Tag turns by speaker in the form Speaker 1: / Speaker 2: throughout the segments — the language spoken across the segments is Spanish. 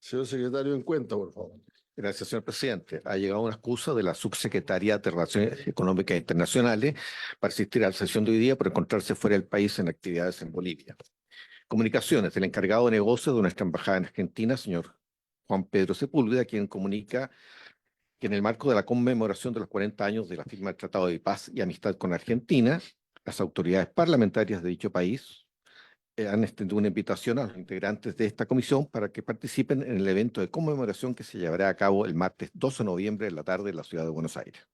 Speaker 1: Señor secretario, en cuenta, por favor.
Speaker 2: Gracias, señor presidente. Ha llegado una excusa de la subsecretaría de Relaciones Económicas Internacionales para asistir a la sesión de hoy día por encontrarse fuera del país en actividades en Bolivia. Comunicaciones del encargado de negocios de nuestra embajada en Argentina, señor Juan Pedro Sepúlveda, quien comunica que en el marco de la conmemoración de los 40 años de la firma del Tratado de Paz y Amistad con Argentina, las autoridades parlamentarias de dicho país han extendido una invitación a los integrantes de esta comisión para que participen en el evento de conmemoración que se llevará a cabo el martes 12 de noviembre en la tarde en la ciudad de Buenos Aires.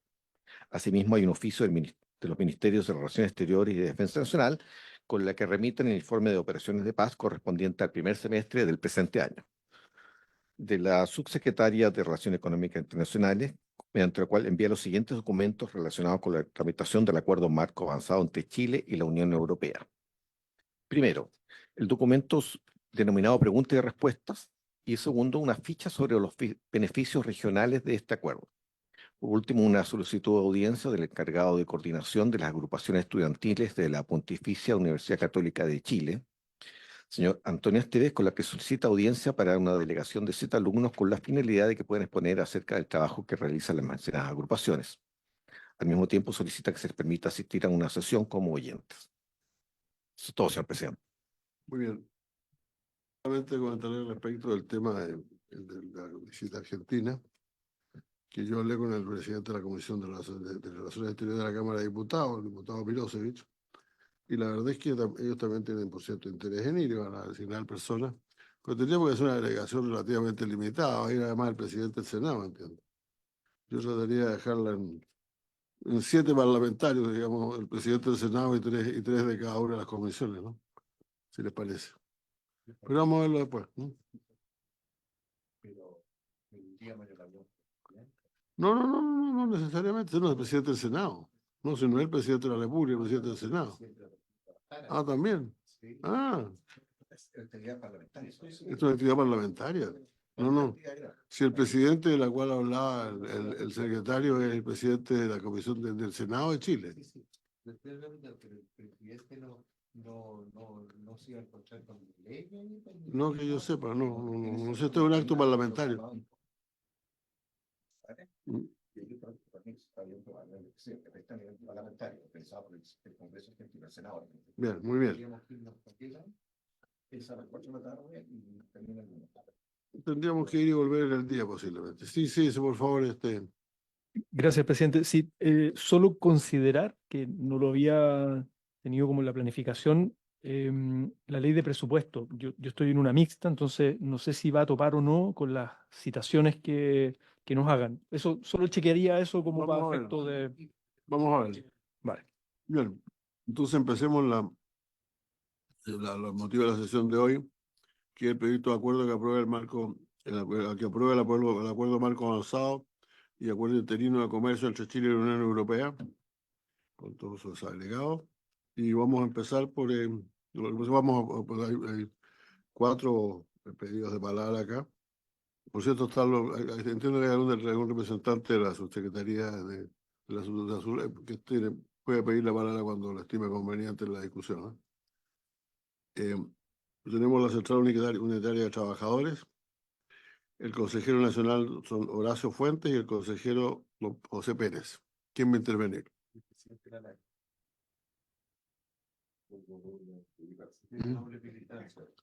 Speaker 2: Asimismo, hay un oficio de los Ministerios de Relaciones Exteriores y de Defensa Nacional con la que remiten el informe de operaciones de paz correspondiente al primer semestre del presente año. De la subsecretaria de Relaciones Económicas Internacionales, mediante la cual envía los siguientes documentos relacionados con la tramitación del acuerdo marco avanzado entre Chile y la Unión Europea. Primero, el documento denominado Preguntas y Respuestas, y segundo, una ficha sobre los beneficios regionales de este acuerdo. Por último, una solicitud de audiencia del encargado de coordinación de las agrupaciones estudiantiles de la Pontificia Universidad Católica de Chile, señor Antonio Esteves, con la que solicita audiencia para una delegación de 7 alumnos con la finalidad de que puedan exponer acerca del trabajo que realizan las mencionadas agrupaciones. Al mismo tiempo, solicita que se les permita asistir a una sesión como oyentes. Eso es todo, señor presidente.
Speaker 1: Muy bien. Solamente comentaré respecto del tema de la visita argentina, que yo hablé con el presidente de la Comisión de Relaciones Exteriores de la Cámara de Diputados, el diputado Milosevich, y la verdad es que ellos también tienen, por cierto, interés en ir y van a designar personas, pero tendríamos que hacer una delegación relativamente limitada, va a ir además el presidente del Senado, entiendo. Yo trataría de dejarla en 7 parlamentarios, digamos, el presidente del Senado y tres de cada una de las comisiones, ¿no? Si les parece. Pero vamos a verlo después, ¿no? No necesariamente, no, el presidente del Senado. No, si no es el presidente de la República, el presidente del Senado. Ah, también. Ah, es una actividad parlamentaria. No. Si el presidente de la cual hablaba el secretario es el presidente de la Comisión del Senado de Chile. No que yo sepa, no sé, esto es un acto parlamentario. Bien, muy bien. Tendríamos que ir y volver en el día posiblemente. Sí, por favor,
Speaker 3: Gracias, presidente. Sí, solo considerar que no lo había tenido como en la planificación la ley de presupuesto. Yo estoy en una mixta, entonces no sé si va a topar o no con las citaciones que nos hagan. Eso, solo chequearía eso como
Speaker 1: Vamos
Speaker 3: para
Speaker 1: a ver.
Speaker 3: efecto de...
Speaker 1: Vamos a ver.
Speaker 3: Vale.
Speaker 1: Bien, entonces empecemos los motivos de la sesión de hoy, que es el proyecto de acuerdo que aprueba el acuerdo marco avanzado y acuerdo interino de comercio entre Chile y la Unión Europea, con todos sus agregados. Y vamos a empezar por, hay 4 pedidos de palabra acá. Por cierto, entiendo que hay algún representante de la subsecretaría de que puede pedir la palabra cuando lo estime conveniente en la discusión, ¿no? Tenemos la Central Unitaria de Trabajadores. El consejero nacional son Horacio Fuentes y el consejero José Pérez. ¿Quién va a intervenir?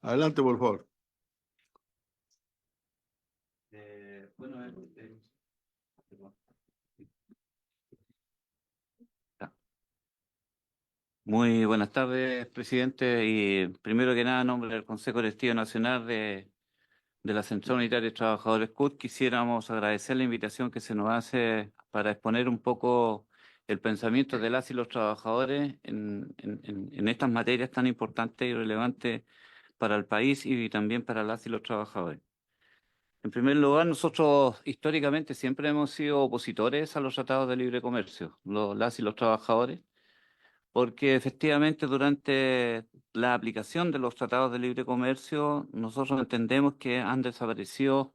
Speaker 1: Adelante, por favor.
Speaker 4: Muy buenas tardes, presidente. Y primero que nada, en nombre del Consejo Directivo Nacional de la Central Unitaria de Trabajadores CUT, quisiéramos agradecer la invitación que se nos hace para exponer un poco el pensamiento de las y los trabajadores en estas materias tan importantes y relevantes para el país y también para las y los trabajadores. En primer lugar, nosotros históricamente siempre hemos sido opositores a los tratados de libre comercio, las y los trabajadores, porque efectivamente durante la aplicación de los tratados de libre comercio nosotros entendemos que han desaparecido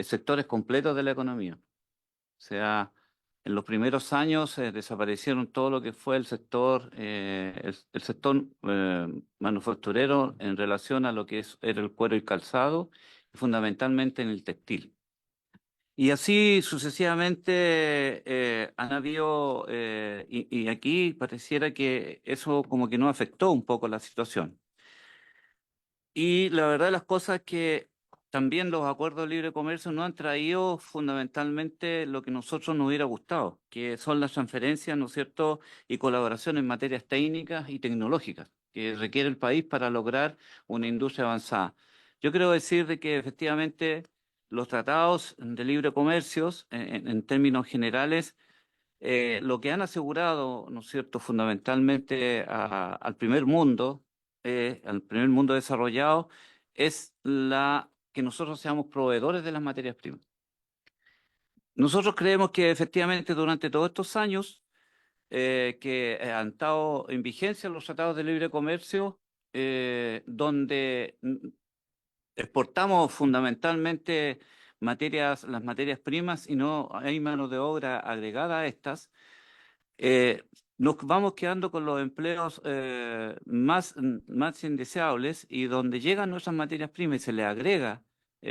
Speaker 4: sectores completos de la economía. O sea, en los primeros años desaparecieron todo lo que fue el sector manufacturero en relación a lo que era el cuero y calzado, fundamentalmente en el textil. Y así sucesivamente han habido, y aquí pareciera que eso como que no afectó un poco la situación. Y la verdad de las cosas es que también los acuerdos de libre comercio no han traído fundamentalmente lo que a nosotros nos hubiera gustado, que son las transferencias, ¿no es cierto?, y colaboración en materias técnicas y tecnológicas que requiere el país para lograr una industria avanzada. Yo quiero decir de que efectivamente los tratados de libre comercio, en términos generales, lo que han asegurado, ¿no es cierto?, fundamentalmente al primer mundo desarrollado, es que nosotros seamos proveedores de las materias primas. Nosotros creemos que efectivamente durante todos estos años que han estado en vigencia los tratados de libre comercio, donde exportamos fundamentalmente las materias primas y no hay mano de obra agregada a estas, nos vamos quedando con los empleos más indeseables, y donde llegan nuestras materias primas y se le agrega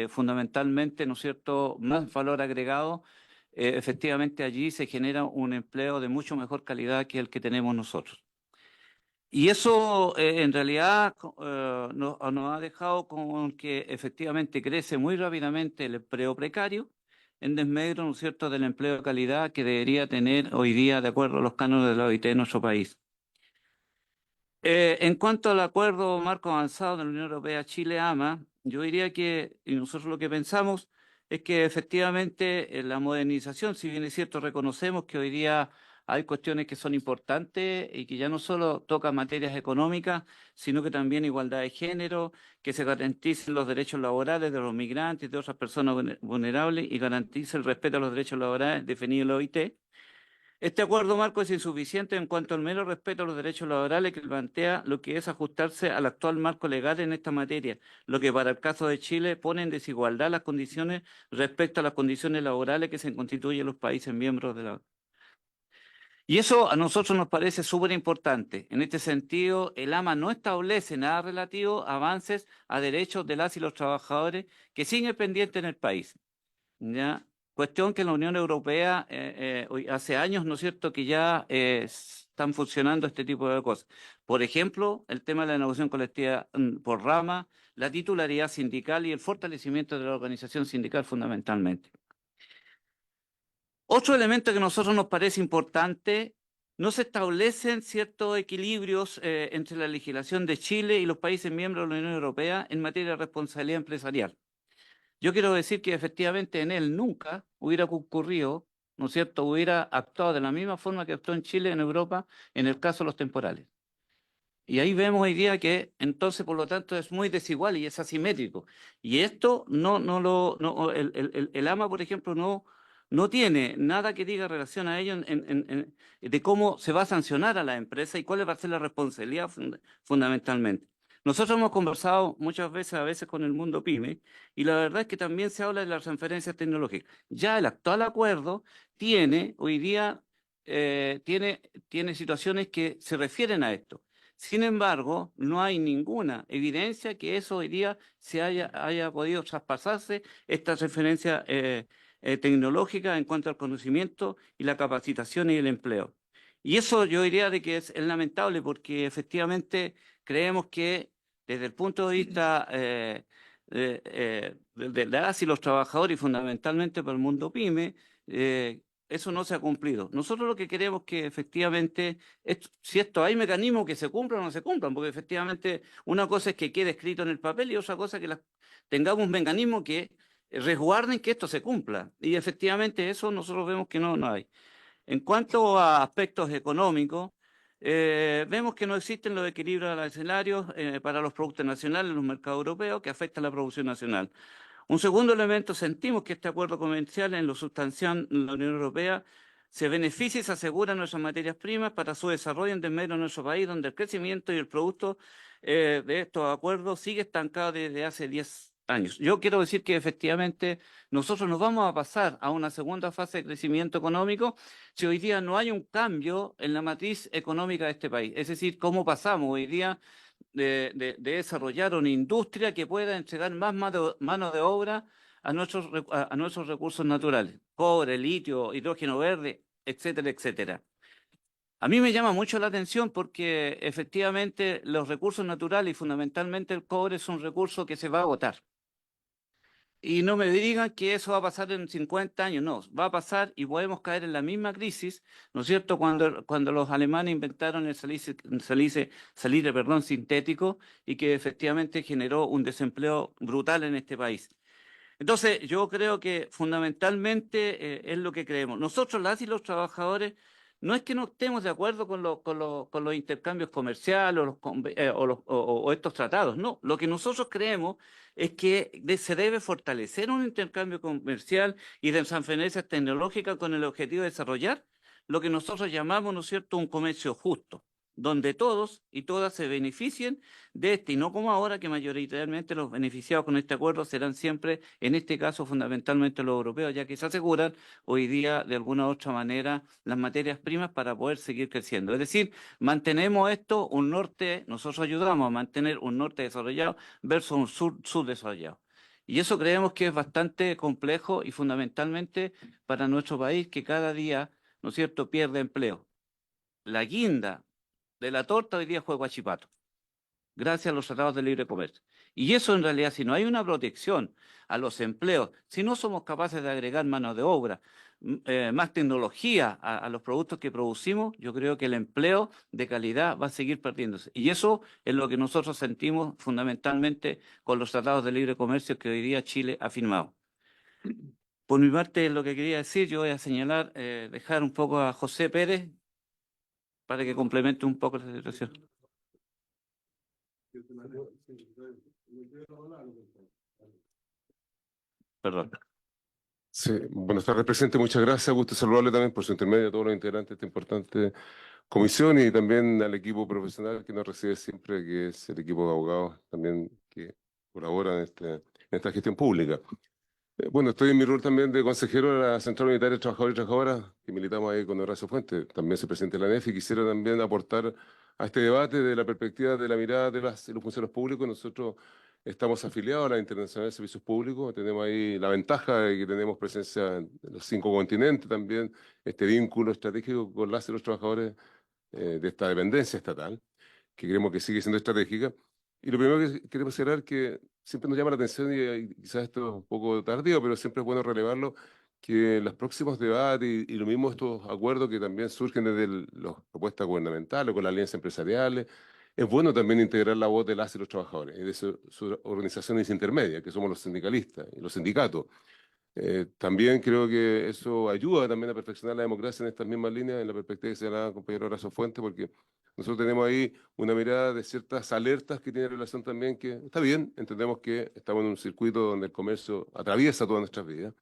Speaker 4: fundamentalmente, ¿no es cierto?, más valor agregado, efectivamente allí se genera un empleo de mucho mejor calidad que el que tenemos nosotros. Y eso en realidad nos ha dejado con que efectivamente crece muy rápidamente el empleo precario, en desmedro, ¿no es cierto?, del empleo de calidad que debería tener hoy día de acuerdo a los cánones de la OIT en nuestro país. En cuanto al acuerdo marco avanzado de la Unión Europea Chile-AMA, yo diría que, y nosotros lo que pensamos, es que efectivamente la modernización, si bien es cierto, reconocemos que hoy día hay cuestiones que son importantes y que ya no solo tocan materias económicas, sino que también igualdad de género, que se garanticen los derechos laborales de los migrantes y de otras personas vulnerables y garantice el respeto a los derechos laborales definidos en la OIT. Este acuerdo marco es insuficiente en cuanto al mero respeto a los derechos laborales, que plantea lo que es ajustarse al actual marco legal en esta materia, lo que para el caso de Chile pone en desigualdad las condiciones respecto a las condiciones laborales que se constituyen en los países miembros de la OIT. Y eso a nosotros nos parece súper importante. En este sentido, el AMA no establece nada relativo a avances a derechos de las y los trabajadores que siguen pendientes en el país, ¿ya? Cuestión que en la Unión Europea hace años, ¿no es cierto?, que ya están funcionando este tipo de cosas. Por ejemplo, el tema de la negociación colectiva por rama, la titularidad sindical y el fortalecimiento de la organización sindical fundamentalmente. Otro elemento que a nosotros nos parece importante: no se establecen ciertos equilibrios entre la legislación de Chile y los países miembros de la Unión Europea en materia de responsabilidad empresarial. Yo quiero decir que efectivamente en él nunca hubiera ocurrido, ¿no es cierto?, hubiera actuado de la misma forma que actuó en Chile, en Europa, en el caso de los temporales. Y ahí vemos hoy día que entonces, por lo tanto, es muy desigual y es asimétrico. Y esto el AMA, por ejemplo, no tiene nada que diga relación a ello de cómo se va a sancionar a la empresa y cuál va a ser la responsabilidad fundamentalmente. Nosotros hemos conversado muchas veces, a veces con el mundo PYME, y la verdad es que también se habla de las transferencias tecnológicas. Ya el actual acuerdo tiene hoy día tiene situaciones que se refieren a esto. Sin embargo, no hay ninguna evidencia que eso hoy día haya podido traspasarse esta referencia tecnológica en cuanto al conocimiento y la capacitación y el empleo. Y eso yo diría de que es lamentable, porque efectivamente creemos que desde el punto de vista de las y los trabajadores, y fundamentalmente para el mundo PYME, eso no se ha cumplido. Nosotros lo que queremos es que efectivamente, si hay mecanismos que se cumplan o no se cumplan, porque efectivamente una cosa es que quede escrito en el papel y otra cosa es que tengamos mecanismos que resguarden que esto se cumpla. Y efectivamente eso nosotros vemos que no hay. En cuanto a aspectos económicos, vemos que no existen los equilibrios arancelarios para los productos nacionales en los mercados europeos, que afectan la producción nacional. Un segundo elemento: sentimos que este acuerdo comercial, en lo sustancial en la Unión Europea, se beneficia y se asegura nuestras materias primas para su desarrollo en desmedro de nuestro país, donde el crecimiento y el producto de estos acuerdos sigue estancado desde hace 10 años. Yo quiero decir que efectivamente nosotros nos vamos a pasar a una segunda fase de crecimiento económico si hoy día no hay un cambio en la matriz económica de este país. Es decir, cómo pasamos hoy día de desarrollar una industria que pueda entregar más mano de obra a nuestros recursos naturales, cobre, litio, hidrógeno verde, etcétera, etcétera. A mí me llama mucho la atención porque efectivamente los recursos naturales y fundamentalmente el cobre es un recurso que se va a agotar. Y no me digan que eso va a pasar en 50 años, no, va a pasar y podemos caer en la misma crisis, ¿no es cierto? Cuando los alemanes inventaron el salitre, perdón, sintético y que efectivamente generó un desempleo brutal en este país. Entonces, yo creo que fundamentalmente es lo que creemos. Nosotros, las y los trabajadores, no es que no estemos de acuerdo con los intercambios comerciales o estos tratados, no. Lo que nosotros creemos es que se debe fortalecer un intercambio comercial y de transferencias tecnológicas con el objetivo de desarrollar lo que nosotros llamamos, ¿no es cierto?, un comercio justo, donde todos y todas se beneficien de este, y no como ahora que mayoritariamente los beneficiados con este acuerdo serán siempre, en este caso fundamentalmente los europeos, ya que se aseguran hoy día de alguna u otra manera las materias primas para poder seguir creciendo. Es decir, mantenemos esto, un norte, nosotros ayudamos a mantener un norte desarrollado versus un sur subdesarrollado. Y eso creemos que es bastante complejo y fundamentalmente para nuestro país que cada día, ¿no es cierto?, pierde empleo. La guinda de la torta hoy día fue Huachipato, gracias a los tratados de libre comercio. Y eso en realidad, si no hay una protección a los empleos, si no somos capaces de agregar mano de obra, más tecnología a los productos que producimos, yo creo que el empleo de calidad va a seguir perdiéndose. Y eso es lo que nosotros sentimos fundamentalmente con los tratados de libre comercio que hoy día Chile ha firmado. Por mi parte, lo que quería decir, yo voy a señalar, dejar un poco a José Pérez para que complemente un poco la situación. Perdón.
Speaker 5: Sí, buenas tardes, presidente. Muchas gracias. Gusto saludarle también por su intermedio a todos los integrantes de esta importante comisión y también al equipo profesional que nos recibe siempre, que es el equipo de abogados también que colabora en esta gestión pública. Bueno, estoy en mi rol también de consejero de la Central Unitaria de Trabajadores y Trabajadoras, que militamos ahí con Horacio Fuentes. También soy presidente de la ANEF y quisiera también aportar a este debate de la perspectiva de la mirada de los funcionarios públicos. Nosotros estamos afiliados a la Internacional de Servicios Públicos, tenemos ahí la ventaja de que tenemos presencia en los 5 continentes también, este vínculo estratégico con las y los trabajadores de esta dependencia estatal, que creemos que sigue siendo estratégica. Y lo primero que queremos cerrar es que siempre nos llama la atención, y quizás esto es un poco tardío, pero siempre es bueno relevarlo, que en los próximos debates y lo mismo estos acuerdos que también surgen desde las propuestas gubernamentales, con las alianzas empresariales, es bueno también integrar la voz de las y los trabajadores y de sus organizaciones intermedias, que somos los sindicalistas y los sindicatos. También creo que eso ayuda también a perfeccionar la democracia en estas mismas líneas, en la perspectiva que señalaba el compañero Horacio Fuentes, porque nosotros tenemos ahí una mirada de ciertas alertas que tiene relación también, que está bien, entendemos que estamos en un circuito donde el comercio atraviesa todas nuestras vidas,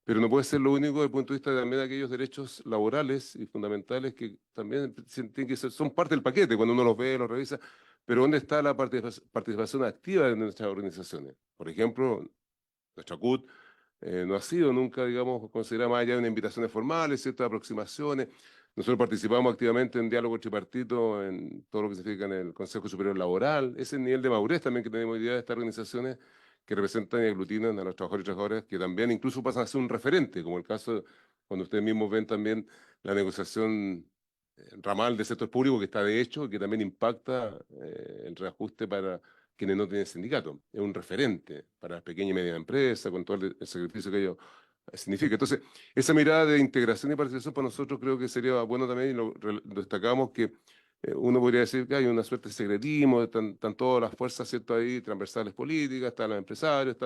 Speaker 5: pero no puede ser lo único desde el punto de vista también de aquellos derechos laborales y fundamentales que también tienen que ser, son parte del paquete cuando uno los ve, los revisa, pero ¿dónde está la participación activa de nuestras organizaciones? Por ejemplo, nuestra CUT no ha sido nunca, digamos, considerada más allá de unas invitaciones formales, ciertas aproximaciones. Nosotros participamos activamente en diálogo tripartito, en todo lo que significa en el Consejo Superior Laboral. Ese es el nivel de madurez también que tenemos hoy día de estas organizaciones que representan y aglutinan a los trabajadores y trabajadoras, que también incluso pasan a ser un referente, como el caso cuando ustedes mismos ven también la negociación ramal del sector público que está de hecho y que también impacta el reajuste para quienes no tienen sindicato. Es un referente para las pequeñas y medianas empresas, con todo el sacrificio que ello significa. Entonces, esa mirada de integración y participación para nosotros creo que sería bueno también, y lo destacamos, que uno podría decir que hay una suerte de secretismo, están todas las fuerzas, ¿cierto?, ahí, transversales políticas, están los empresarios,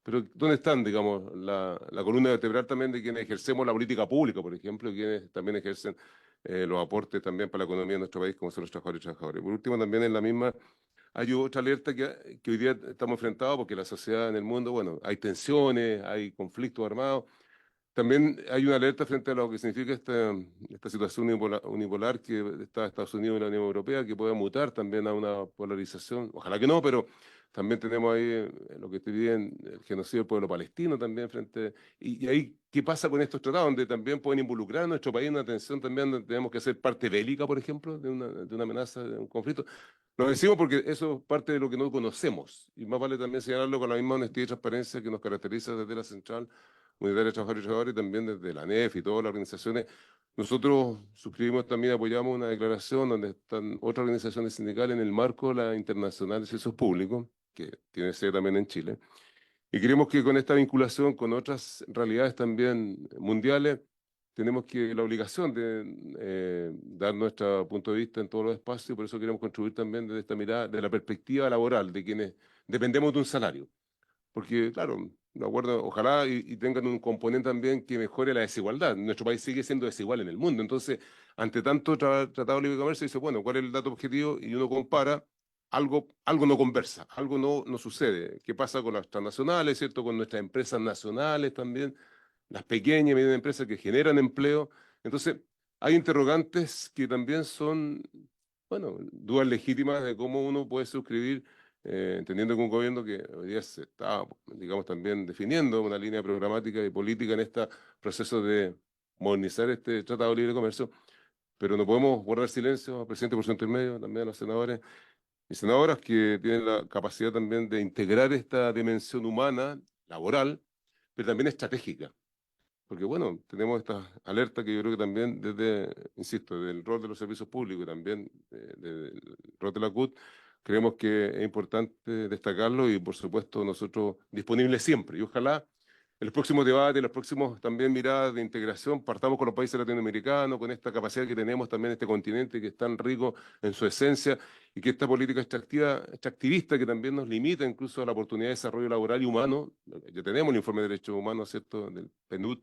Speaker 5: pero ¿dónde están, digamos, la columna vertebral también de quienes ejercemos la política pública, por ejemplo, y quienes también ejercen los aportes también para la economía de nuestro país, como son los trabajadores y trabajadoras? Por último, también en la misma hay otra alerta que hoy día estamos enfrentados porque la sociedad en el mundo, bueno, hay tensiones, hay conflictos armados. También hay una alerta frente a lo que significa esta situación unipolar que está Estados Unidos y la Unión Europea, que puede mutar también a una polarización. Ojalá que no, pero también tenemos ahí lo que estoy viendo, el genocidio del pueblo palestino también frente. Y ahí, ¿qué pasa con estos tratados? Donde también pueden involucrar a nuestro país en una tensión también, donde tenemos que ser parte bélica, por ejemplo, de una amenaza, de un conflicto. Lo decimos porque eso es parte de lo que no conocemos. Y más vale también señalarlo con la misma honestidad y transparencia que nos caracteriza desde la Central Unitaria de Trabajadores y Trabajadoras y también desde la ANEF y todas las organizaciones. Nosotros suscribimos también, apoyamos una declaración donde están otras organizaciones sindicales en el marco de la Internacional de Servicios Públicos, que tiene sede también en Chile. Y creemos que con esta vinculación con otras realidades también mundiales, tenemos la obligación de dar nuestro punto de vista en todos los espacios, y por eso queremos contribuir también desde esta mirada, de la perspectiva laboral, de quienes dependemos de un salario. Porque, claro, de acuerdo, ojalá y tengan un componente también que mejore la desigualdad. Nuestro país sigue siendo desigual en el mundo. Entonces, ante tanto tratado de libre comercio, dice, bueno, ¿cuál es el dato objetivo? Y uno compara, algo no conversa, algo no sucede. ¿Qué pasa con las transnacionales, cierto? Con nuestras empresas nacionales también, las pequeñas y medianas empresas que generan empleo. Entonces, hay interrogantes que también son, bueno, dudas legítimas de cómo uno puede suscribir, entendiendo que un gobierno que hoy día se está, digamos, también definiendo una línea programática y política en este proceso de modernizar este Tratado de Libre Comercio, pero no podemos guardar silencio, presidente, por su intermedio, también a los senadores y senadoras que tienen la capacidad también de integrar esta dimensión humana, laboral, pero también estratégica. Porque bueno, tenemos esta alerta que yo creo que también desde, insisto, del rol de los servicios públicos y también del rol de la CUT, creemos que es importante destacarlo y por supuesto nosotros disponibles siempre. Y ojalá en los próximos debates, en los próximos también miradas de integración, partamos con los países latinoamericanos, con esta capacidad que tenemos también en este continente que es tan rico en su esencia y que esta política extractivista que también nos limita incluso a la oportunidad de desarrollo laboral y humano. Ya tenemos el informe de derechos humanos, ¿cierto?, del PNUD,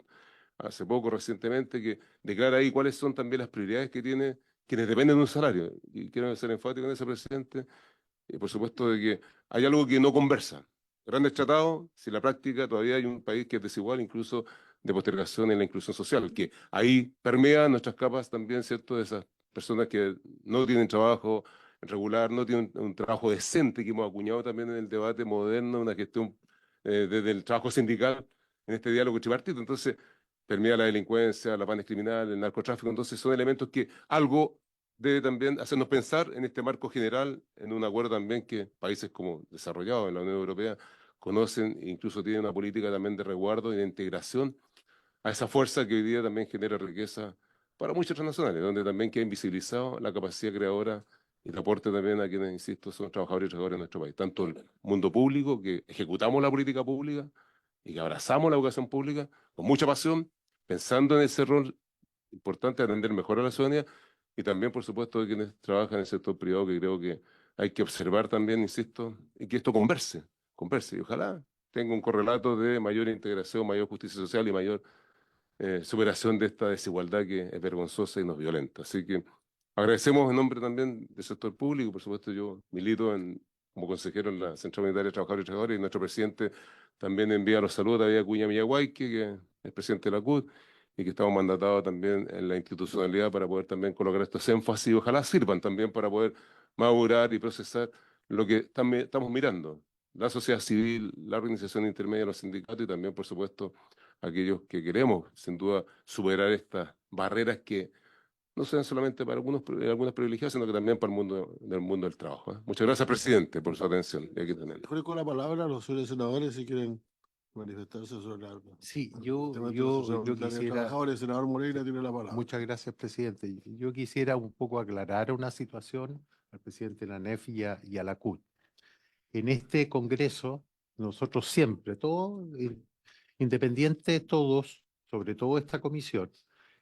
Speaker 5: hace poco, recientemente, que declara ahí cuáles son también las prioridades que tiene quienes dependen de un salario. Y quiero ser enfático en eso, presidente, y por supuesto de que hay algo que no conversa. Grandes tratados, si en la práctica todavía hay un país que es desigual, incluso de postergación en la inclusión social, que ahí permea nuestras capas también, ¿cierto?, de esas personas que no tienen trabajo regular, no tienen un trabajo decente, que hemos acuñado también en el debate moderno, una gestión desde el trabajo sindical, en este diálogo tripartito. Entonces, permea la delincuencia, la pandemia criminal, el narcotráfico. Entonces, son elementos que algo debe también hacernos pensar en este marco general, en un acuerdo también que países como desarrollados en la Unión Europea conocen e incluso tienen una política también de resguardo y de integración a esa fuerza que hoy día también genera riqueza para muchas transnacionales, donde también queda invisibilizado la capacidad creadora y el aporte también a quienes, insisto, son trabajadores y trabajadoras en nuestro país, tanto el mundo público, que ejecutamos la política pública y que abrazamos la educación pública con mucha pasión, pensando en ese rol importante de atender mejor a la ciudadanía, y también, por supuesto, de quienes trabajan en el sector privado, que creo que hay que observar también, insisto, y que esto converse, y ojalá tenga un correlato de mayor integración, mayor justicia social y mayor superación de esta desigualdad que es vergonzosa y nos violenta. Así que agradecemos en nombre también del sector público, por supuesto yo milito como consejero en la Central Unitaria de Trabajadores y Trabajadoras, y nuestro presidente también envía los saludos a David Acuña Millaguayque, que es presidente de la CUT, y que estamos mandatados también en la institucionalidad para poder también colocar estos énfasis y ojalá sirvan también para poder madurar y procesar lo que también estamos mirando, la sociedad civil, la organización intermedia, los sindicatos y también, por supuesto, aquellos que queremos, sin duda, superar estas barreras que no sean solamente para algunos privilegiados, sino que también para el mundo del trabajo, ¿eh? Muchas gracias, presidente, por su atención. Y aquí tenemos.
Speaker 1: Ofrezco la palabra a los señores senadores si quieren manifestarse sobre la
Speaker 6: Sí,
Speaker 1: el
Speaker 6: yo
Speaker 1: tema de la Asociación Unitaria de
Speaker 6: quisiera,
Speaker 1: Trabajadores. Senador Moreira tiene la palabra.
Speaker 6: muchas gracias, presidente. Yo quisiera un poco aclarar una situación al presidente de la ANEF y a la CUT. En este Congreso, nosotros siempre, todos, independiente todos, sobre todo esta comisión,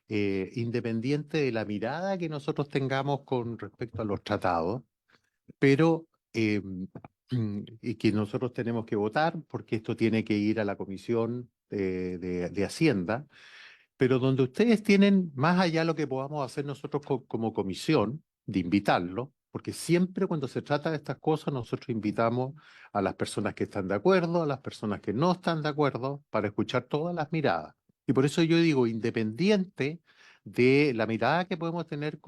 Speaker 6: independiente de la mirada que nosotros tengamos con respecto a los tratados, pero y que nosotros tenemos que votar porque esto tiene que ir a la Comisión de Hacienda, pero donde ustedes tienen, más allá de lo que podamos hacer nosotros como comisión, de invitarlo, porque siempre cuando se trata de estas cosas nosotros invitamos a las personas que están de acuerdo, a las personas que no están de acuerdo, para escuchar todas las miradas. Y por eso yo digo, independiente de la mirada que podemos tener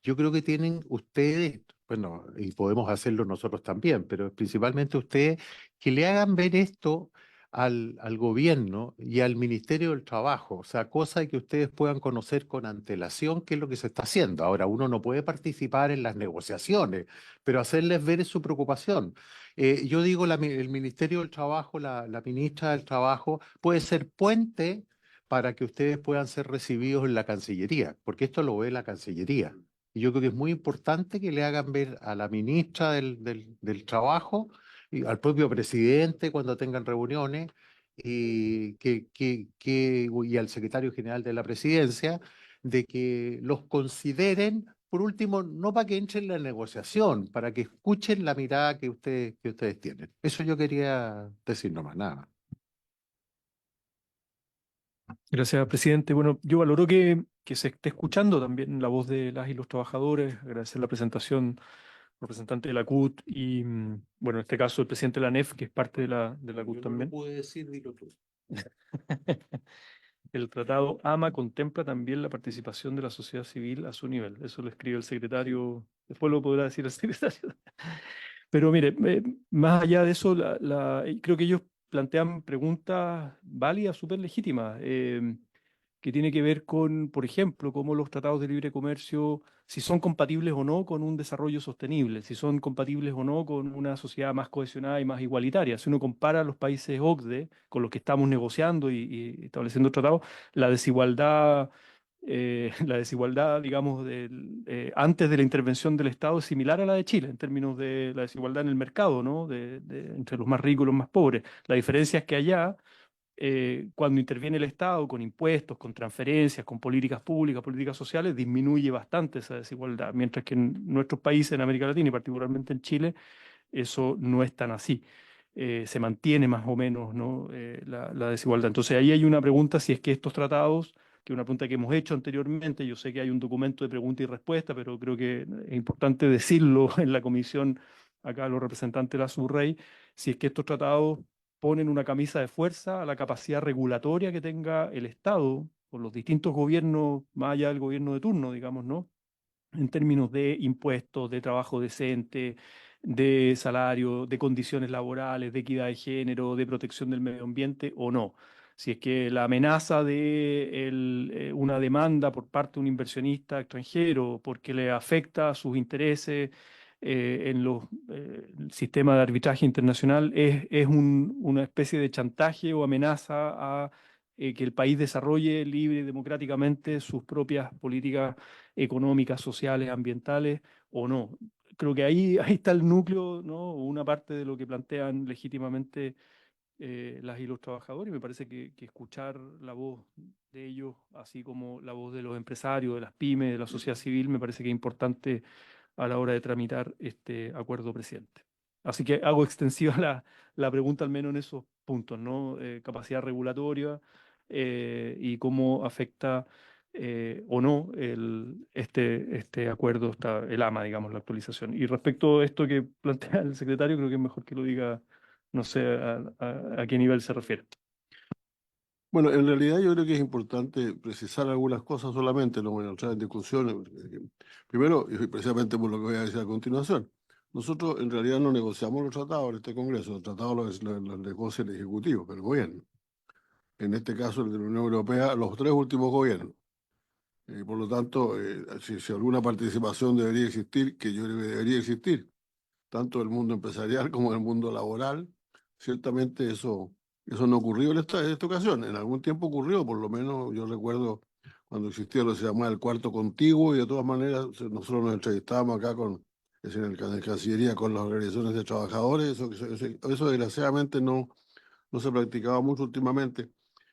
Speaker 6: yo creo que tienen ustedes, bueno, y podemos hacerlo nosotros también, pero principalmente ustedes, que le hagan ver esto al gobierno y al Ministerio del Trabajo, o sea, cosa que ustedes puedan conocer con antelación qué es lo que se está haciendo. Ahora, uno no puede participar en las negociaciones, pero hacerles ver su preocupación. Yo digo, el Ministerio del Trabajo, la ministra del Trabajo, puede ser puente para que ustedes puedan ser recibidos en la Cancillería, porque esto lo ve la Cancillería. Y yo creo que es muy importante que le hagan ver a la ministra del Trabajo y al propio presidente cuando tengan reuniones y, y al secretario general de la presidencia de que los consideren, por último, no para que entren en la negociación, para que escuchen la mirada que ustedes tienen. Eso yo quería decir nomás, nada más.
Speaker 3: Gracias, presidente. Bueno, yo valoro que se esté escuchando también la voz de las y los trabajadores, agradecer la presentación representante de la CUT y, bueno, en este caso el presidente de la ANEF, que es parte de la CUT también.
Speaker 6: pude decir, dilo tú.
Speaker 3: El tratado AMA contempla también la participación de la sociedad civil a su nivel. Eso lo escribe el secretario, después lo podrá decir el secretario. Pero mire, más allá de eso, creo que ellos plantean preguntas válidas, súper legítimas, que tiene que ver con, por ejemplo, cómo los tratados de libre comercio, si son compatibles o no con un desarrollo sostenible, si son compatibles o no con una sociedad más cohesionada y más igualitaria. Si uno compara los países OCDE con los que estamos negociando y estableciendo tratados, la desigualdad la desigualdad, digamos, antes de la intervención del Estado es similar a la de Chile en términos de la desigualdad en el mercado, ¿no? Entre los más ricos y los más pobres. La diferencia es que allá, cuando interviene el Estado con impuestos, con transferencias, con políticas públicas, políticas sociales, disminuye bastante esa desigualdad, mientras que en nuestros países, en América Latina y particularmente en Chile, eso no es tan así. Se mantiene más o menos, ¿no? La desigualdad. Entonces ahí hay una pregunta si es que estos tratados, que es una pregunta que hemos hecho anteriormente, yo sé que hay un documento de pregunta y respuesta, pero creo que es importante decirlo en la comisión, acá los representantes de la SURREI, si es que estos tratados ponen una camisa de fuerza a la capacidad regulatoria que tenga el Estado, por los distintos gobiernos, más allá del gobierno de turno, digamos, ¿no? En términos de impuestos, de trabajo decente, de salario, de condiciones laborales, de equidad de género, de protección del medio ambiente o no. Si es que la amenaza de una demanda por parte de un inversionista extranjero porque le afecta a sus intereses en los el sistema de arbitraje internacional es una especie de chantaje o amenaza a que el país desarrolle libre y democráticamente sus propias políticas económicas, sociales, ambientales o no. Creo que ahí está el núcleo, ¿no? Una parte de lo que plantean legítimamente las y los trabajadores. Y me parece que escuchar la voz de ellos, así como la voz de los empresarios, de las pymes, de la sociedad civil, me parece que es importante a la hora de tramitar este acuerdo presidente. Así que hago extensiva la pregunta al menos en esos puntos, ¿no? Capacidad regulatoria y cómo afecta o no este acuerdo, el AMA, digamos, la actualización. Y respecto a esto que plantea el secretario, creo que es mejor que lo diga, no sé a qué nivel se refiere.
Speaker 1: Bueno, en realidad yo creo que es importante precisar algunas cosas solamente, no voy a entrar en discusiones. Primero, y precisamente por lo que voy a decir a continuación, nosotros en realidad no negociamos los tratados en este Congreso, los tratados los negocia el Ejecutivo, el gobierno. En este caso, el de la Unión Europea, los tres últimos gobiernos. Por lo tanto, si alguna participación debería existir, que yo creo que debería existir, tanto del mundo empresarial como del mundo laboral, ciertamente eso no ocurrió en esta ocasión. En algún tiempo ocurrió, por lo menos yo recuerdo cuando existía lo que se llamaba el cuarto contiguo, y de todas maneras nosotros nos entrevistábamos acá en Cancillería con las organizaciones de trabajadores. Eso desgraciadamente no se practicaba mucho últimamente.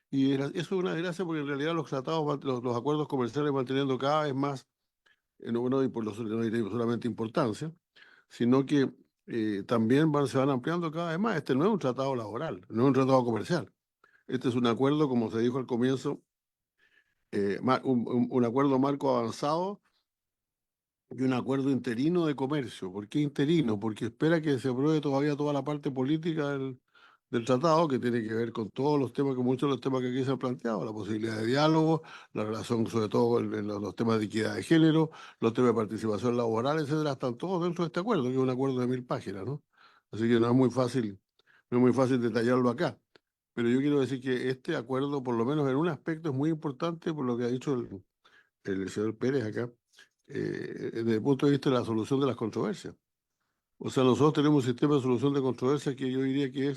Speaker 1: Y eso es una desgracia porque en realidad los tratados, los acuerdos comerciales van teniendo cada vez más, y por no diré solamente importancia, sino que también se van ampliando cada vez más. Este no es un tratado laboral, no es un tratado comercial. Este es un acuerdo, como se dijo al comienzo, un acuerdo marco avanzado y un acuerdo interino de comercio. ¿Por qué interino? Porque espera que se apruebe todavía toda la parte política del tratado, que tiene que ver con todos los temas, con muchos de los temas que aquí se han planteado, la posibilidad de diálogo, la relación sobre todo en los temas de equidad de género, los temas de participación laboral, etcétera, están todos dentro de este acuerdo, que es un acuerdo de 1000 páginas, ¿no? Así que no es muy fácil detallarlo acá. pero yo quiero decir que este acuerdo, por lo menos en un aspecto, es muy importante por lo que ha dicho el señor Pérez acá, desde el punto de vista de la solución de las controversias. O sea, nosotros tenemos un sistema de solución de controversias que yo diría que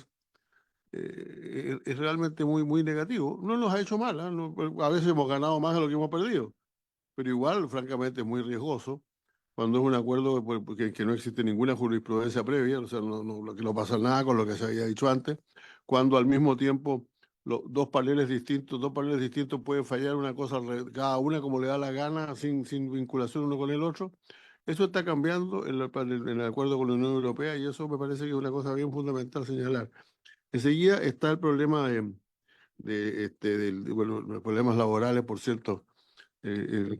Speaker 1: es realmente muy negativo. No nos ha hecho mal, ¿ah? A veces hemos ganado más de lo que hemos perdido, pero igual, francamente, es muy riesgoso cuando es un acuerdo que no existe ninguna jurisprudencia previa, o sea, que no pasa nada con lo que se había dicho antes, cuando al mismo tiempo dos paneles distintos pueden fallar una cosa, cada una como le da la gana, sin vinculación uno con el otro. Eso está cambiando en el acuerdo con la Unión Europea y eso me parece que es una cosa bien fundamental señalar. Enseguida está el problema bueno, los problemas laborales, por cierto. El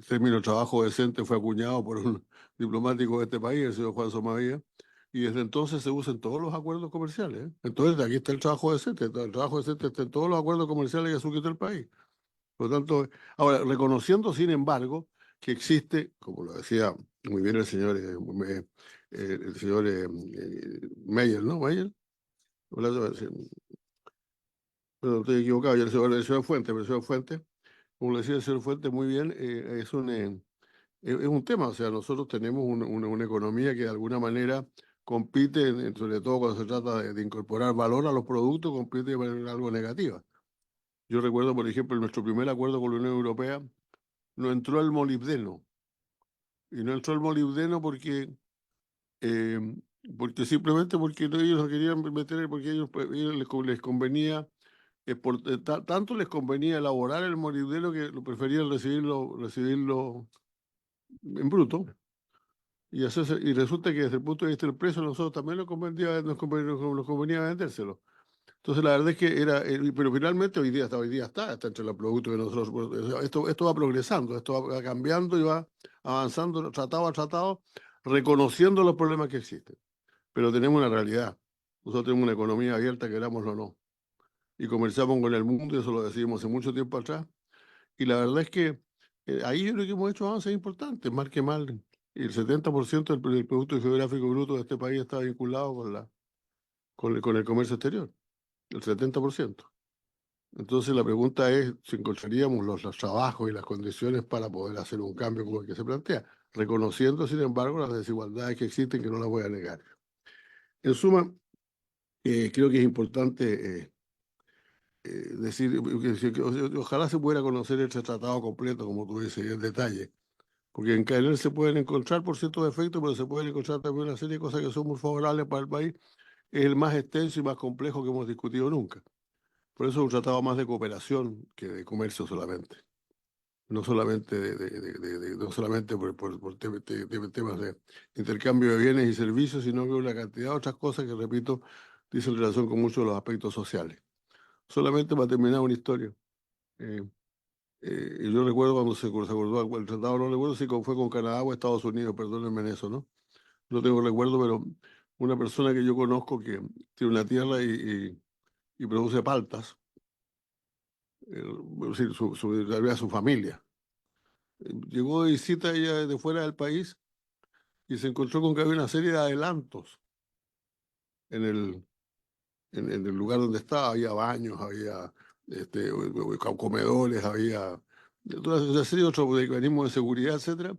Speaker 1: término trabajo decente fue acuñado por un diplomático de este país, el señor Juan Somavía, y desde entonces se usa en todos los acuerdos comerciales, ¿eh? Entonces, aquí está el trabajo decente. El trabajo decente está en todos los acuerdos comerciales que suscrito el país. Por lo tanto, ahora, reconociendo, sin embargo, que existe, como lo decía muy bien el señor Meyer, ¿no? Meyer. Hola, perdón, estoy equivocado, ya el señor Fuente, pero el señor Fuente, como le decía el señor Fuente muy bien, es un tema. O sea, nosotros tenemos una economía que de alguna manera compite, sobre todo cuando se trata de incorporar valor a los productos, compite de manera algo negativa. Yo recuerdo, por ejemplo, en nuestro primer acuerdo con la Unión Europea, no entró el molibdeno. Y no entró el molibdeno eh, simplemente porque ellos no querían meter, porque ellos les convenía, tanto les convenía elaborar el molibdeno que lo preferían recibirlo en bruto. Y resulta que desde el punto de vista del precio, a nosotros también nos convenía vendérselo. Entonces, la verdad es que pero finalmente hoy día está entre los productos que nosotros. Esto va progresando, esto va cambiando y va avanzando tratado a tratado, reconociendo los problemas que existen. Pero tenemos una realidad. Nosotros tenemos una economía abierta, querámoslo o no. Y comerciamos con el mundo, y eso lo decidimos hace mucho tiempo atrás. Y la verdad es que ahí yo creo que hemos hecho avances importantes, mal que mal. El 70% del Producto Geográfico Bruto de este país está vinculado con el comercio exterior, el 70%. Entonces la pregunta es si encontraríamos los trabajos y las condiciones para poder hacer un cambio como el que se plantea, reconociendo, sin embargo, las desigualdades que existen, que no las voy a negar. En suma, creo que es importante decir que ojalá se pudiera conocer este tratado completo, como tú dices, en detalle, porque en él se pueden encontrar por ciertos defectos, pero se pueden encontrar también una serie de cosas que son muy favorables para el país. Es el más extenso y más complejo que hemos discutido nunca. Por eso es un tratado más de cooperación que de comercio solamente. No solamente, no solamente por temas de intercambio de bienes y servicios, sino que una cantidad de otras cosas que, repito, dicen relación con muchos de los aspectos sociales. Solamente para terminar una historia. Yo recuerdo cuando se acordó el tratado, no recuerdo si fue con Canadá o Estados Unidos, perdónenme en eso, ¿no? No tengo recuerdo, pero una persona que yo conozco que tiene una tierra y produce paltas, es decir, su familia. Llegó de visita ella de fuera del país y se encontró con que había una serie de adelantos en en el lugar donde estaba. Había baños, había comedores, había toda una serie de otros mecanismos de seguridad, etcétera.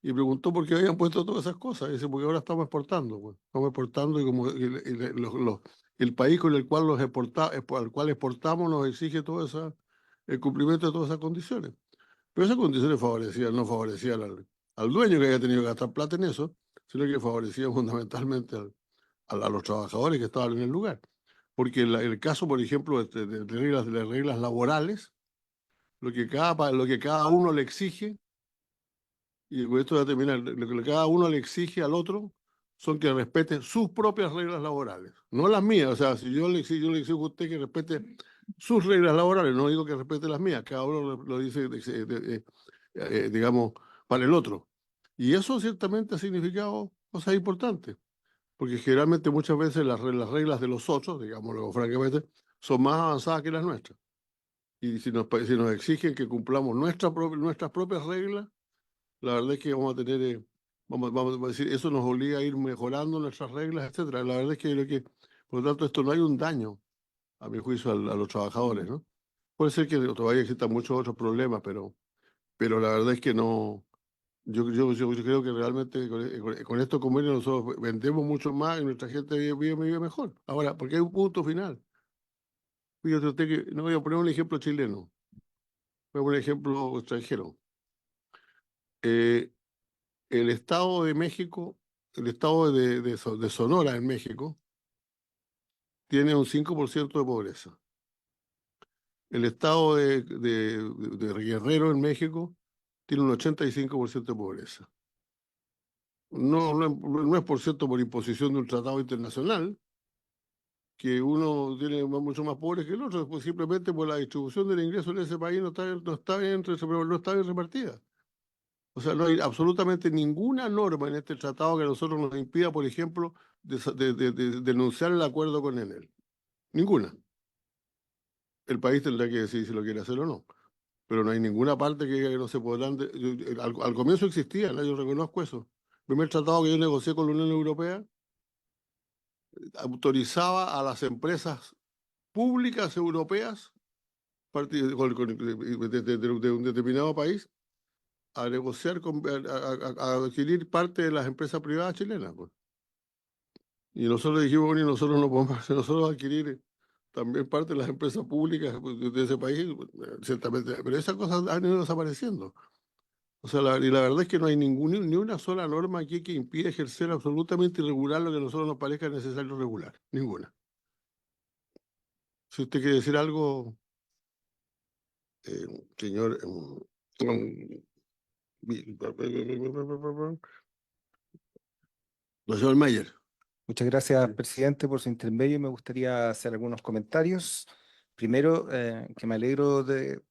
Speaker 1: Y preguntó por qué habían puesto todas esas cosas. Y dice, porque ahora estamos exportando, pues. Estamos exportando y como el país con el cual al cual exportamos nos exige el cumplimiento de todas esas condiciones. Pero esas condiciones no favorecían al dueño que haya tenido que gastar plata en eso, sino que favorecían fundamentalmente a los trabajadores que estaban en el lugar. Porque el caso, por ejemplo, de reglas laborales, lo que cada uno le exige, y con esto voy a terminar, lo que cada uno le exige al otro son que respete sus propias reglas laborales, no las mías. O sea, si yo le exijo a usted que respete sus reglas laborales, no digo que respete las mías, cada uno lo dice, digamos, para el otro. Y eso ciertamente ha significado cosas importantes, porque generalmente muchas veces las reglas de los otros, digámoslo francamente, son más avanzadas que las nuestras. Y si nos exigen que cumplamos nuestras propias reglas, la verdad es que vamos a tener, vamos a decir, eso nos obliga a ir mejorando nuestras reglas, etcétera. La verdad es que Por lo tanto, esto no hay un daño, a mi juicio, a los trabajadores, ¿no? Puede ser que todavía existan muchos otros problemas, pero la verdad es que no. Yo creo que realmente con estos convenios nosotros vendemos mucho más y nuestra gente vive mejor. Ahora, porque hay un punto final. Fíjate usted que, no voy a poner un ejemplo chileno, voy a poner un ejemplo extranjero. Eh, el Estado de México, el Estado de Sonora en México, tiene un 5% de pobreza. El Estado de Guerrero en México tiene un 85% de pobreza. No es por cierto por imposición de un tratado internacional, que uno tiene mucho más pobres que el otro, pues simplemente por la distribución del ingreso en ese país no está bien repartida. O sea, no hay absolutamente ninguna norma en este tratado que a nosotros nos impida, por ejemplo, denunciar el acuerdo con Enel. Ninguna. El país tendrá que decidir si lo quiere hacer o no. Pero no hay ninguna parte que diga que no se podrán. Al comienzo existía, ¿no? Yo reconozco eso. El primer tratado que yo negocié con la Unión Europea autorizaba a las empresas públicas europeas de un determinado país a negociar, a adquirir parte de las empresas privadas chilenas, pues. Y nosotros dijimos, bueno, y nosotros no podemos nosotros adquirir también parte de las empresas públicas, pues, de ese país, ciertamente, pero esas cosas han ido desapareciendo. O sea, y la verdad es que no hay ni una sola norma aquí que impida ejercer absolutamente irregular lo que a nosotros nos parezca necesario regular. Ninguna. Si usted quiere decir algo, eh, señor, don señor Mayer.
Speaker 7: Muchas gracias, presidente, por su intermedio. Me gustaría hacer algunos comentarios. Primero, que me alegro de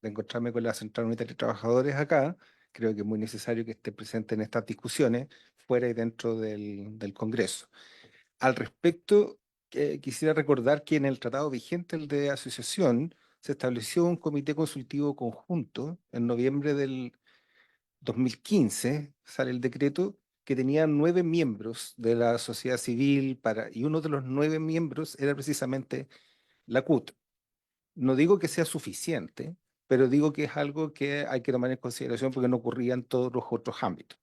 Speaker 7: encontrarme con la Central Unitaria de Trabajadores acá. Creo que es muy necesario que esté presente en estas discusiones, fuera y dentro del Congreso. Al respecto, quisiera recordar que en el tratado vigente, el de asociación, se estableció un comité consultivo conjunto en noviembre del 2015, sale el decreto, que tenía 9 miembros de la sociedad civil y uno de los 9 miembros era precisamente la CUT. No digo que sea suficiente, pero digo que es algo que hay que tomar en consideración porque no ocurría en todos los otros ámbitos.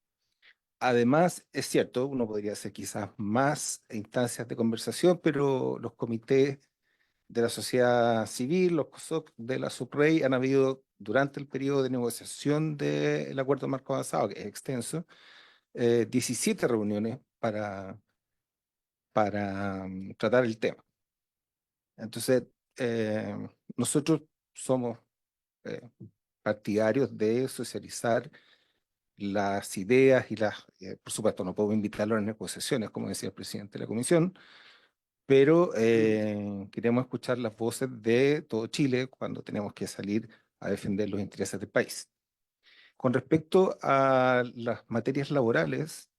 Speaker 7: Además, es cierto, uno podría hacer quizás más instancias de conversación, pero los comités de la sociedad civil, los COSOC de la SUPREI han habido durante el periodo de negociación del acuerdo marco avanzado, que es extenso, 17 reuniones para tratar el tema. Entonces, nosotros somos eh, partidarios de socializar las ideas por supuesto, no puedo invitarlo a las negociaciones, como decía el presidente de la comisión, pero queremos escuchar las voces de todo Chile cuando tenemos que salir a defender los intereses del país. Con respecto a las materias laborales,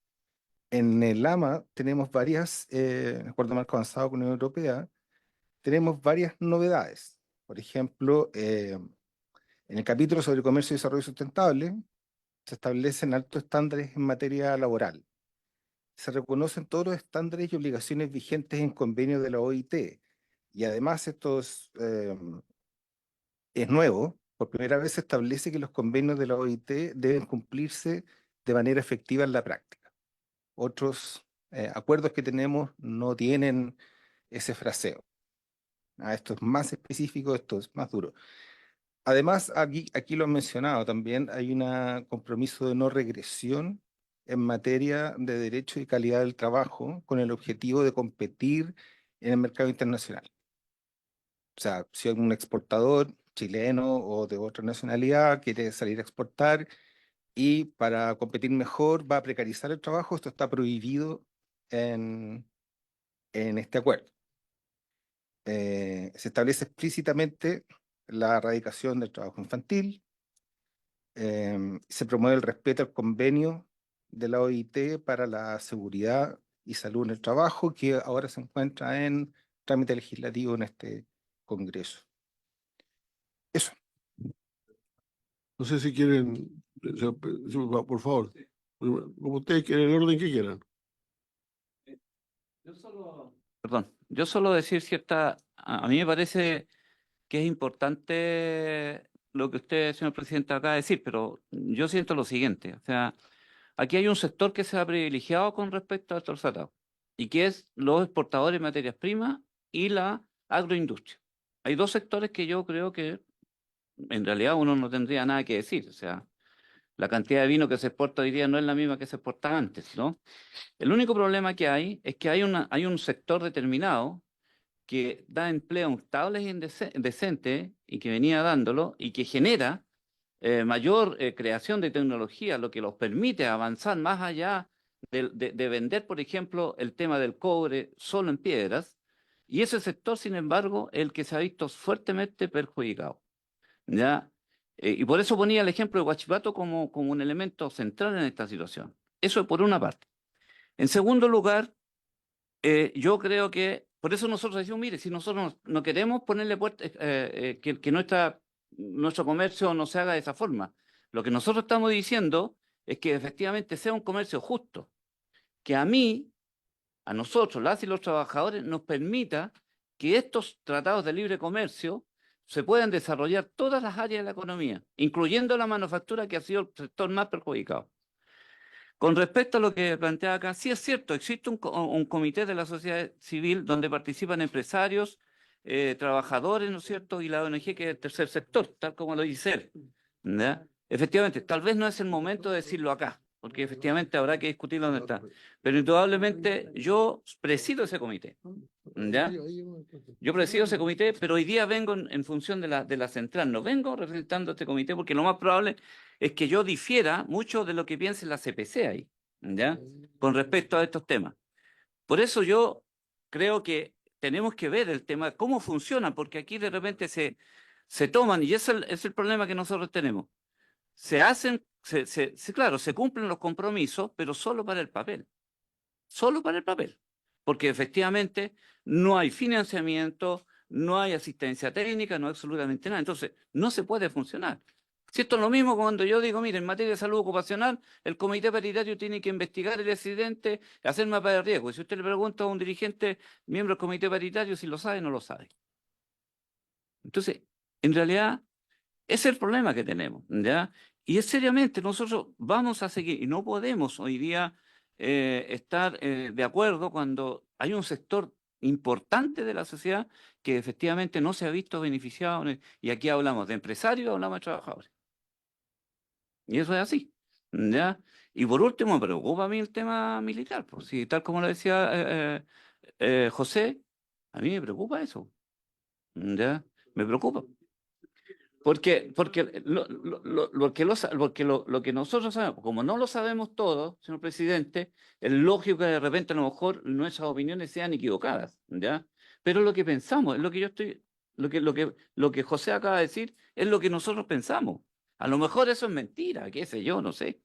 Speaker 7: en el AMA tenemos varias, en el Acuerdo Marco Avanzado con la Unión Europea, tenemos varias novedades. Por ejemplo, en el capítulo sobre comercio y desarrollo sustentable, se establecen altos estándares en materia laboral. Se reconocen todos los estándares y obligaciones vigentes en convenios de la OIT. Y además esto es nuevo. Por primera vez se establece que los convenios de la OIT deben cumplirse de manera efectiva en la práctica. Otros acuerdos que tenemos no tienen ese fraseo. Esto es más específico, esto es más duro. Además, aquí lo han mencionado también, hay un compromiso de no regresión en materia de derecho y calidad del trabajo con el objetivo de competir en el mercado internacional. O sea, si un exportador chileno o de otra nacionalidad quiere salir a exportar y para competir mejor va a precarizar el trabajo, esto está prohibido en este acuerdo. Se establece explícitamente la erradicación del trabajo infantil, se promueve el respeto al convenio de la OIT para la seguridad y salud en el trabajo, que ahora se encuentra en trámite legislativo en este Congreso. Eso.
Speaker 1: No sé si quieren, por favor, como ustedes quieren, el orden que quieran.
Speaker 4: Yo solo Perdón, yo solo decir a mí me parece que es importante lo que usted, señor presidente, acaba de decir, pero yo siento lo siguiente, o sea, aquí hay un sector que se ha privilegiado con respecto a estos tratados, y que es los exportadores de materias primas y la agroindustria. Hay dos sectores que yo creo que en realidad uno no tendría nada que decir, o sea, la cantidad de vino que se exporta hoy día no es la misma que se exportaba antes, ¿no? El único problema que hay es que hay un sector determinado que da empleo estable y decente y que venía dándolo y que genera mayor creación de tecnología, lo que los permite avanzar más allá de vender, por ejemplo, el tema del cobre solo en piedras. Y ese sector, sin embargo, es el que se ha visto fuertemente perjudicado. ¿Ya? Y por eso ponía el ejemplo de Huachipato como un elemento central en esta situación. Eso por una parte. En segundo lugar, yo creo que, por eso nosotros decimos, mire, si nosotros no queremos ponerle puerta, que nuestro comercio no se haga de esa forma, lo que nosotros estamos diciendo es que efectivamente sea un comercio justo, que a nosotros, las y los trabajadores, nos permita que estos tratados de libre comercio se puedan desarrollar todas las áreas de la economía, incluyendo la manufactura, que ha sido el sector más perjudicado. Con respecto a lo que plantea acá, sí es cierto, existe un comité de la sociedad civil donde participan empresarios, trabajadores, ¿no es cierto? Y la ONG, que es el tercer sector, tal como lo dice él, ¿ya? Efectivamente, tal vez no es el momento de decirlo acá, porque efectivamente habrá que discutir dónde está. Pero indudablemente yo presido ese comité, ¿ya? Yo presido ese comité, pero hoy día vengo en función de la central, no vengo representando a este comité, porque lo más probable es que yo difiera mucho de lo que piense la CPC ahí, ¿ya? Con respecto a estos temas. Por eso yo creo que tenemos que ver el tema, cómo funciona, porque aquí de repente se toman, y ese es el problema que nosotros tenemos. Se hacen, claro, se cumplen los compromisos, pero solo para el papel. Solo para el papel. Porque efectivamente no hay financiamiento, no hay asistencia técnica, no hay absolutamente nada. Entonces, no se puede funcionar. Si esto es lo mismo cuando yo digo, mire, en materia de salud ocupacional, el comité paritario tiene que investigar el accidente, hacer mapa de riesgo. Y si usted le pregunta a un dirigente, miembro del comité paritario, si lo sabe, no lo sabe. Entonces, en realidad, ese es el problema que tenemos, ¿ya? Y es seriamente, nosotros vamos a seguir, y no podemos hoy día estar de acuerdo cuando hay un sector importante de la sociedad que efectivamente no se ha visto beneficiado, y aquí hablamos de empresarios, hablamos de trabajadores. Y eso es así, ¿ya? Y por último, me preocupa a mí el tema militar, pues, si, tal como lo decía José, a mí me preocupa eso, ¿ya? Me preocupa. Porque lo que nosotros sabemos, como no lo sabemos todo, señor presidente, es lógico que de repente a lo mejor nuestras opiniones sean equivocadas, ¿ya? Pero lo que pensamos, es lo que yo estoy, lo que José acaba de decir, es lo que nosotros pensamos. A lo mejor eso es mentira, qué sé yo, no sé.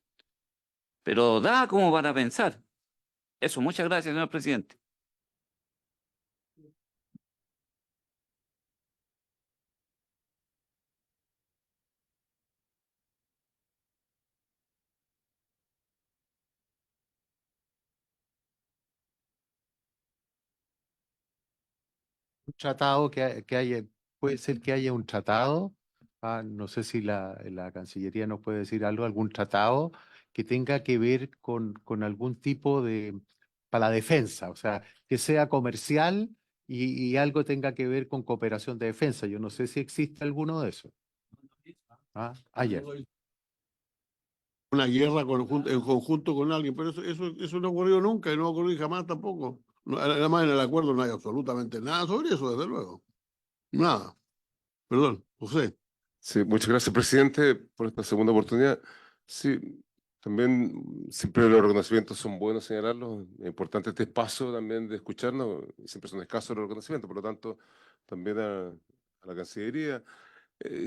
Speaker 4: Pero da como para pensar. Eso, muchas gracias, señor presidente.
Speaker 6: Un tratado que haya, puede ser que haya un tratado, no sé si la Cancillería nos puede decir algo, algún tratado que tenga que ver con algún tipo de, para la defensa, o sea, que sea comercial y algo tenga que ver con cooperación de defensa. Yo no sé si existe alguno de esos. Ayer.
Speaker 1: Una guerra en conjunto con alguien, pero eso no ocurrió nunca y no va a ocurrir jamás tampoco. Además, en el acuerdo no hay absolutamente nada sobre eso, desde luego. Nada. Perdón, José.
Speaker 5: Sí, muchas gracias, presidente, por esta segunda oportunidad. Sí, también siempre los reconocimientos son buenos señalarlos. Es importante este espacio también de escucharnos. Siempre son escasos los reconocimientos, por lo tanto, también a la Cancillería.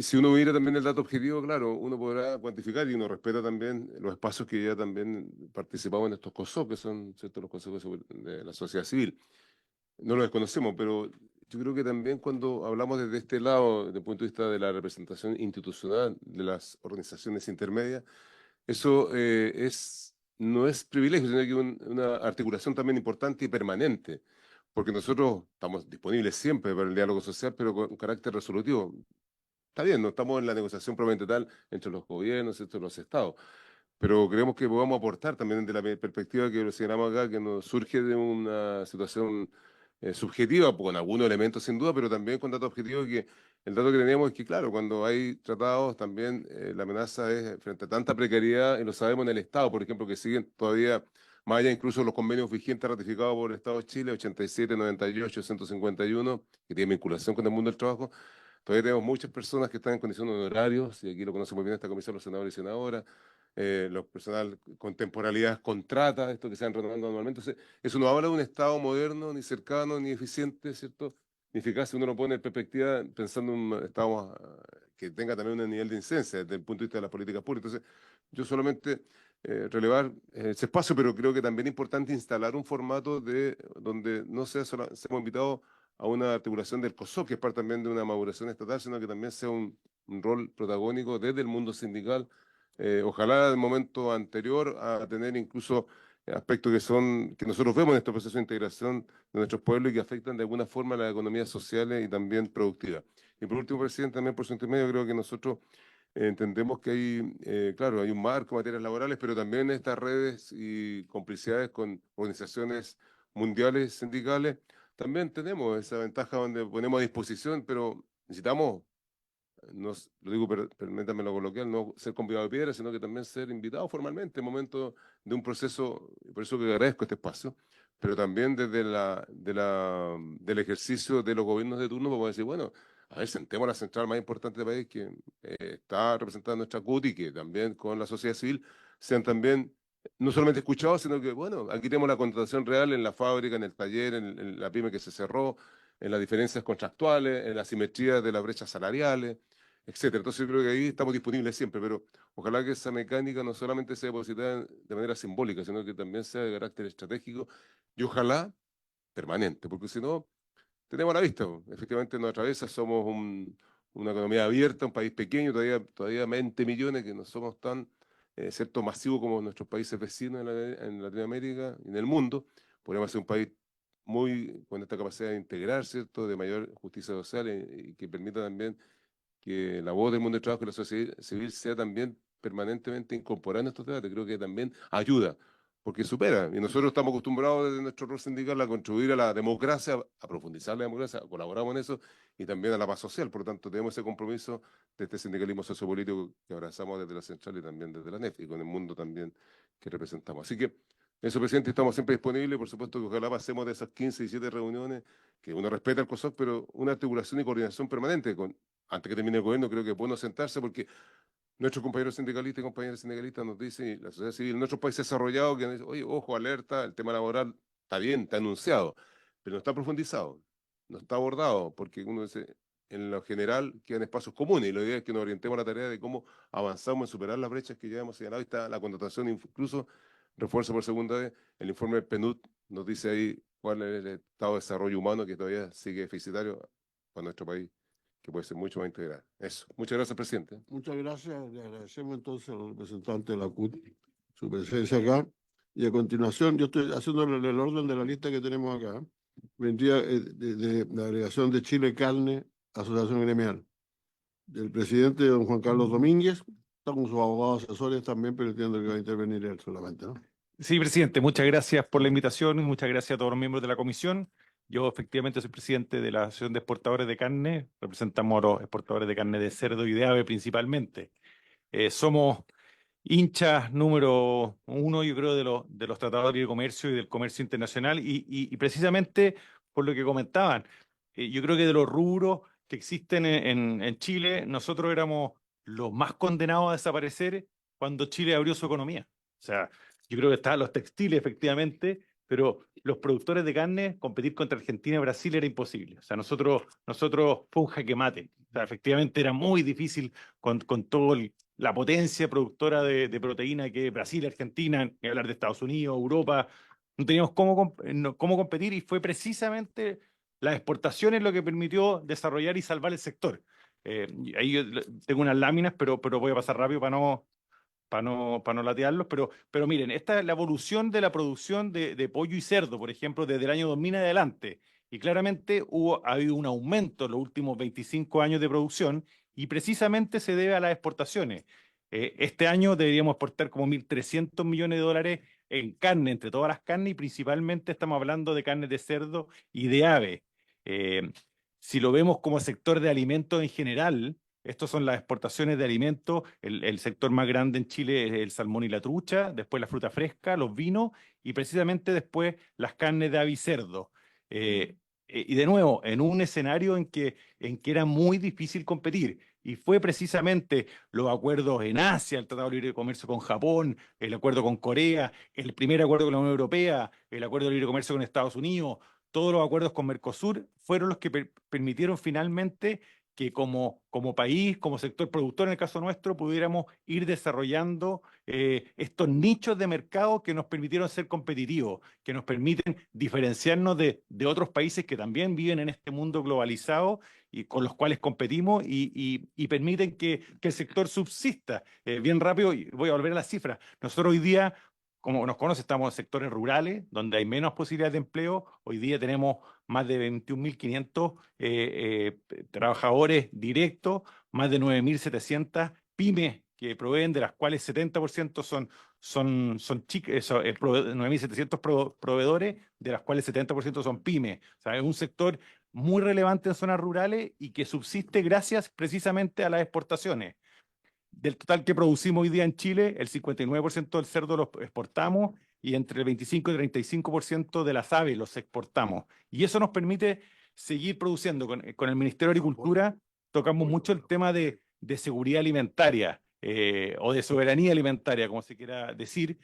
Speaker 5: Si uno mira también el dato objetivo, claro, uno podrá cuantificar y uno respeta también los espacios que ya también participamos en estos COSOC, que son, ¿cierto?, los consejos de la sociedad civil. No lo desconocemos, pero yo creo que también cuando hablamos desde este lado, desde el punto de vista de la representación institucional de las organizaciones intermedias, eso no es privilegio, sino que una articulación también importante y permanente, porque nosotros estamos disponibles siempre para el diálogo social, pero con un carácter resolutivo. Está bien, no estamos en la negociación propiamente tal entre los gobiernos, entre los estados, pero creemos que podemos aportar también desde la perspectiva que lo señalamos acá, que nos surge de una situación subjetiva, con algunos elementos sin duda, pero también con datos objetivos, que el dato que tenemos es que, claro, cuando hay tratados también la amenaza es frente a tanta precariedad, y lo sabemos en el Estado, por ejemplo, que siguen todavía, más allá incluso los convenios vigentes ratificados por el Estado de Chile, 87, 98, 151, que tienen vinculación con el mundo del trabajo. Todavía tenemos muchas personas que están en condiciones de honorarios, y aquí lo conocen muy bien esta comisión, los senadores y senadoras, los personal con temporalidad contrata, esto que se han renovando anualmente. Entonces, eso no habla de un Estado moderno, ni cercano, ni eficiente, ¿cierto? Ni eficaz, si uno lo pone en perspectiva pensando en un Estado que tenga también un nivel de incidencia desde el punto de vista de las políticas públicas. Entonces, yo solamente relevar ese espacio, pero creo que también es importante instalar un formato donde no sea solo, seamos invitados a una articulación del COSOC, que es parte también de una maduración estatal, sino que también sea un rol protagónico desde el mundo sindical. Ojalá el momento anterior a tener incluso aspectos que nosotros vemos en este proceso de integración de nuestros pueblos y que afectan de alguna forma a las economías sociales y también productivas. Y por último, presidente, también por su intermedio, creo que nosotros entendemos que hay, claro, hay un marco en materias laborales, pero también estas redes y complicidades con organizaciones mundiales sindicales, también tenemos esa ventaja donde ponemos a disposición, pero necesitamos, no, lo digo, permítanme lo coloquial, no ser convidado de piedra, sino que también ser invitado formalmente en momento de un proceso, y por eso que agradezco este espacio, pero también desde del ejercicio de los gobiernos de turno, podemos decir, bueno, a ver, sentemos la central más importante del país que está representada en nuestra CUT y que también con la sociedad civil sean también no solamente escuchados, sino que, bueno, aquí tenemos la contratación real en la fábrica, en el taller, en la pyme que se cerró, en las diferencias contractuales, en la asimetría de las brechas salariales, etcétera. Entonces yo creo que ahí estamos disponibles siempre, pero ojalá que esa mecánica no solamente sea depositada de manera simbólica, sino que también sea de carácter estratégico y ojalá permanente, porque si no, tenemos a la vista, po. Efectivamente nos atraviesa, somos una economía abierta, un país pequeño, todavía 20 millones, que no somos tan, cierto, masivos como nuestros países vecinos en Latinoamérica y en el mundo. Podríamos ser un país muy con esta capacidad de integrar, ¿cierto?, de mayor justicia social y que permita también que la voz del mundo del trabajo y la sociedad civil sea también permanentemente incorporada en estos debates. Creo que también ayuda, porque supera. Y nosotros estamos acostumbrados desde nuestro rol sindical a contribuir a la democracia, a profundizar la democracia, colaboramos en eso y también a la paz social. Por lo tanto, tenemos ese compromiso de este sindicalismo sociopolítico que abrazamos desde la central y también desde la NEF y con el mundo también que representamos. Así que, eso, presidente, estamos siempre disponibles. Por supuesto que ojalá pasemos de esas 15, 17 reuniones, que uno respeta el COSOC, pero una articulación y coordinación permanente antes que termine el gobierno. Creo que es bueno sentarse porque nuestros compañeros sindicalistas y compañeras sindicalistas nos dicen, y la sociedad civil en nuestros países desarrollados, que nos dicen, oye, ojo, alerta, el tema laboral está bien, está anunciado, pero no está profundizado, no está abordado, porque uno dice, en lo general quedan espacios comunes, y la idea es que nos orientemos a la tarea de cómo avanzamos en superar las brechas que ya hemos señalado. Y está la contratación, incluso refuerzo por segunda vez, el informe del PNUD nos dice ahí cuál es el estado de desarrollo humano que todavía sigue deficitario para nuestro país, que puede ser mucho más integral. Eso. Muchas gracias, presidente.
Speaker 1: Muchas gracias. Le agradecemos entonces al representante de la CUT su presencia acá. Y a continuación, yo estoy haciendo el orden de la lista que tenemos acá. Vendría de la delegación de Chile Carne, Asociación Gremial. Del presidente don Juan Carlos Domínguez, está con sus abogados asesores también, pero entiendo que va a intervenir él solamente, ¿no?
Speaker 8: Sí, presidente, muchas gracias por la invitación y muchas gracias a todos los miembros de la comisión. Yo efectivamente soy presidente de la Asociación de Exportadores de Carne, representamos a los exportadores de carne de cerdo y de ave principalmente. Somos hinchas número uno, yo creo, de los tratados de libre comercio y del comercio internacional y precisamente por lo que comentaban, yo creo que de los rubros que existen en Chile, nosotros éramos los más condenados a desaparecer cuando Chile abrió su economía. O sea, yo creo que estaban los textiles, efectivamente, pero los productores de carne, competir contra Argentina y Brasil era imposible. O sea, nosotros fue un jaque mate. O sea, efectivamente era muy difícil con toda la potencia productora de proteína que Brasil, Argentina, ni hablar de Estados Unidos, Europa. No teníamos cómo competir y fue precisamente las exportaciones lo que permitió desarrollar y salvar el sector. Ahí yo tengo unas láminas, pero voy a pasar rápido no latearlos, pero miren, esta es la evolución de la producción de pollo y cerdo, por ejemplo, desde el año 2000 en adelante. Y claramente ha habido un aumento en los últimos 25 años de producción y precisamente se debe a las exportaciones. Este año deberíamos exportar como 1.300 millones de dólares en carne, entre todas las carnes, y principalmente estamos hablando de carne de cerdo y de ave. Eh, si lo vemos como sector de alimentos en general, estos son las exportaciones de alimentos. El sector más grande en Chile es el salmón y la trucha, después la fruta fresca, los vinos y precisamente después las carnes de ave y cerdo. Y de nuevo, en un escenario en que era muy difícil competir. Y fue precisamente los acuerdos en Asia, el Tratado de Libre Comercio con Japón, el acuerdo con Corea, el primer acuerdo con la Unión Europea, el acuerdo de libre comercio con Estados Unidos, todos los acuerdos con Mercosur, fueron los que permitieron finalmente que como país, como sector productor, en el caso nuestro, pudiéramos ir desarrollando estos nichos de mercado que nos permitieron ser competitivos, que nos permiten diferenciarnos de otros países que también viven en este mundo globalizado y con los cuales competimos y permiten que el sector subsista. Bien rápido, y voy a volver a las cifras. Nosotros hoy día, como nos conoce, estamos en sectores rurales, donde hay menos posibilidades de empleo. Hoy día tenemos más de 21.500 trabajadores directos, más de 9.700 pymes que proveen, de las cuales 70% son 9.700 proveedores, de las cuales 70% son pymes. O sea, es un sector muy relevante en zonas rurales y que subsiste gracias precisamente a las exportaciones. Del total que producimos hoy día en Chile, el 59% del cerdo lo exportamos y entre el 25 y el 35% de las aves los exportamos. Y eso nos permite seguir produciendo. Con el Ministerio de Agricultura tocamos mucho el tema de seguridad alimentaria o de soberanía alimentaria, como se quiera decir.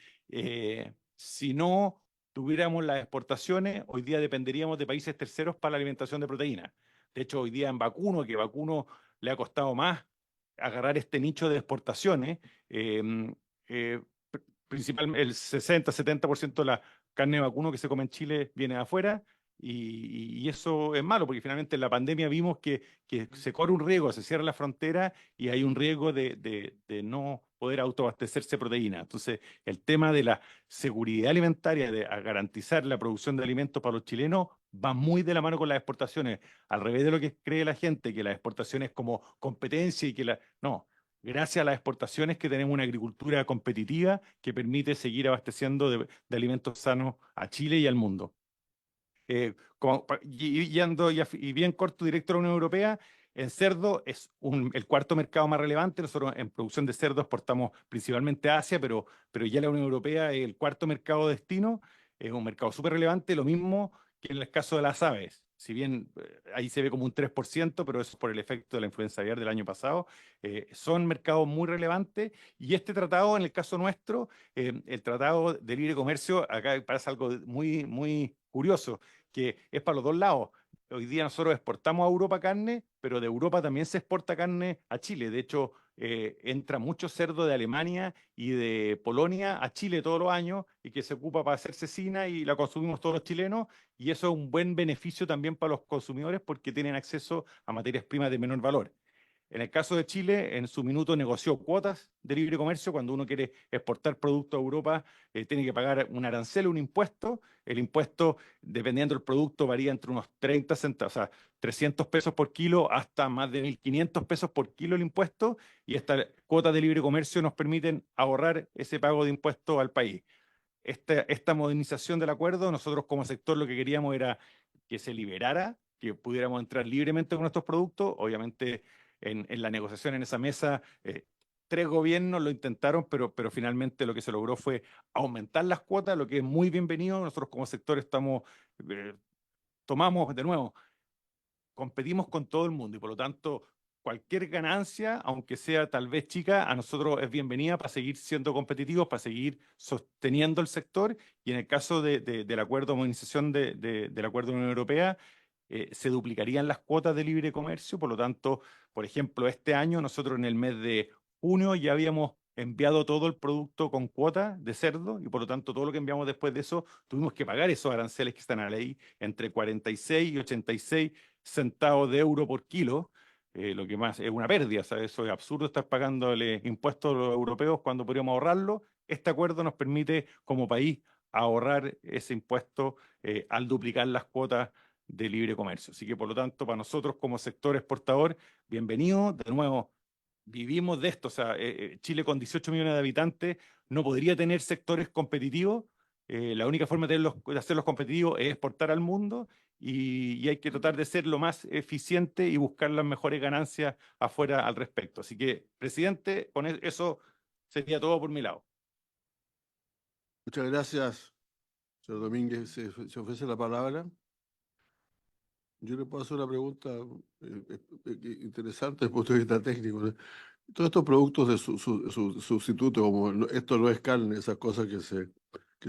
Speaker 8: Si no tuviéramos las exportaciones, hoy día dependeríamos de países terceros para la alimentación de proteínas. De hecho, hoy día en vacuno, que vacuno le ha costado más agarrar este nicho de exportaciones, principalmente el 60-70% de la carne de vacuno que se come en Chile viene de afuera, y eso es malo, porque finalmente en la pandemia vimos que se corre un riesgo, se cierra la frontera y hay un riesgo de no poder autoabastecerse de proteína. Entonces, el tema de la seguridad alimentaria, de garantizar la producción de alimentos para los chilenos, va muy de la mano con las exportaciones, al revés de lo que cree la gente, que las exportaciones como competencia y que la... No, gracias a las exportaciones que tenemos una agricultura competitiva que permite seguir abasteciendo de alimentos sanos a Chile y al mundo. Y bien corto, directo a la Unión Europea, en cerdo es el cuarto mercado más relevante. Nosotros en producción de cerdo exportamos principalmente a Asia, pero ya la Unión Europea es el cuarto mercado destino, es un mercado súper relevante, lo mismo que en el caso de las aves. Si bien ahí se ve como un 3%, pero eso es por el efecto de la influenza aviar del año pasado, son mercados muy relevantes. Y este tratado, en el caso nuestro, el Tratado de Libre Comercio, acá pasa algo muy, muy curioso, que es para los dos lados. Hoy día nosotros exportamos a Europa carne, pero de Europa también se exporta carne a Chile. De hecho, entra mucho cerdo de Alemania y de Polonia a Chile todos los años y que se ocupa para hacer cecina y la consumimos todos los chilenos. Y eso es un buen beneficio también para los consumidores porque tienen acceso a materias primas de menor valor. En el caso de Chile, en su minuto negoció cuotas de libre comercio. Cuando uno quiere exportar productos a Europa, tiene que pagar un arancel, un impuesto. El impuesto, dependiendo del producto, varía entre unos 30 centavos, o sea, 300 pesos por kilo hasta más de 1.500 pesos por kilo el impuesto. Y estas cuotas de libre comercio nos permiten ahorrar ese pago de impuestos al país. Esta modernización del acuerdo, nosotros como sector lo que queríamos era que se liberara, que pudiéramos entrar libremente con nuestros productos. Obviamente, en la negociación en esa mesa, 3 gobiernos lo intentaron, pero finalmente lo que se logró fue aumentar las cuotas, lo que es muy bienvenido. Nosotros como sector tomamos de nuevo, competimos con todo el mundo y por lo tanto cualquier ganancia, aunque sea tal vez chica, a nosotros es bienvenida para seguir siendo competitivos, para seguir sosteniendo el sector. Y en el caso del acuerdo de modernización del acuerdo de la Unión Europea, se duplicarían las cuotas de libre comercio. Por lo tanto, por ejemplo, este año nosotros en el mes de junio ya habíamos enviado todo el producto con cuota de cerdo y por lo tanto todo lo que enviamos después de eso tuvimos que pagar esos aranceles que están a la ley entre 46 y 86 centavos de euro por kilo. lo que más es una pérdida, ¿sabes? Eso es absurdo estar pagándole impuestos a los europeos cuando podríamos ahorrarlo. Este acuerdo nos permite como país ahorrar ese impuesto al duplicar las cuotas de libre comercio. Así que por lo tanto, para nosotros como sector exportador, bienvenido. De nuevo, vivimos de esto. O sea, Chile con 18 millones de habitantes no podría tener sectores competitivos. La única forma de hacerlos competitivos es exportar al mundo y hay que tratar de ser lo más eficiente y buscar las mejores ganancias afuera al respecto. Así que, presidente, con eso sería todo por mi lado.
Speaker 1: Muchas gracias, señor Domínguez. Se ofrece la palabra. Yo le puedo hacer una pregunta interesante desde el punto de vista técnico, ¿no? Todos estos productos de sustituto, como esto no es carne, esas cosas que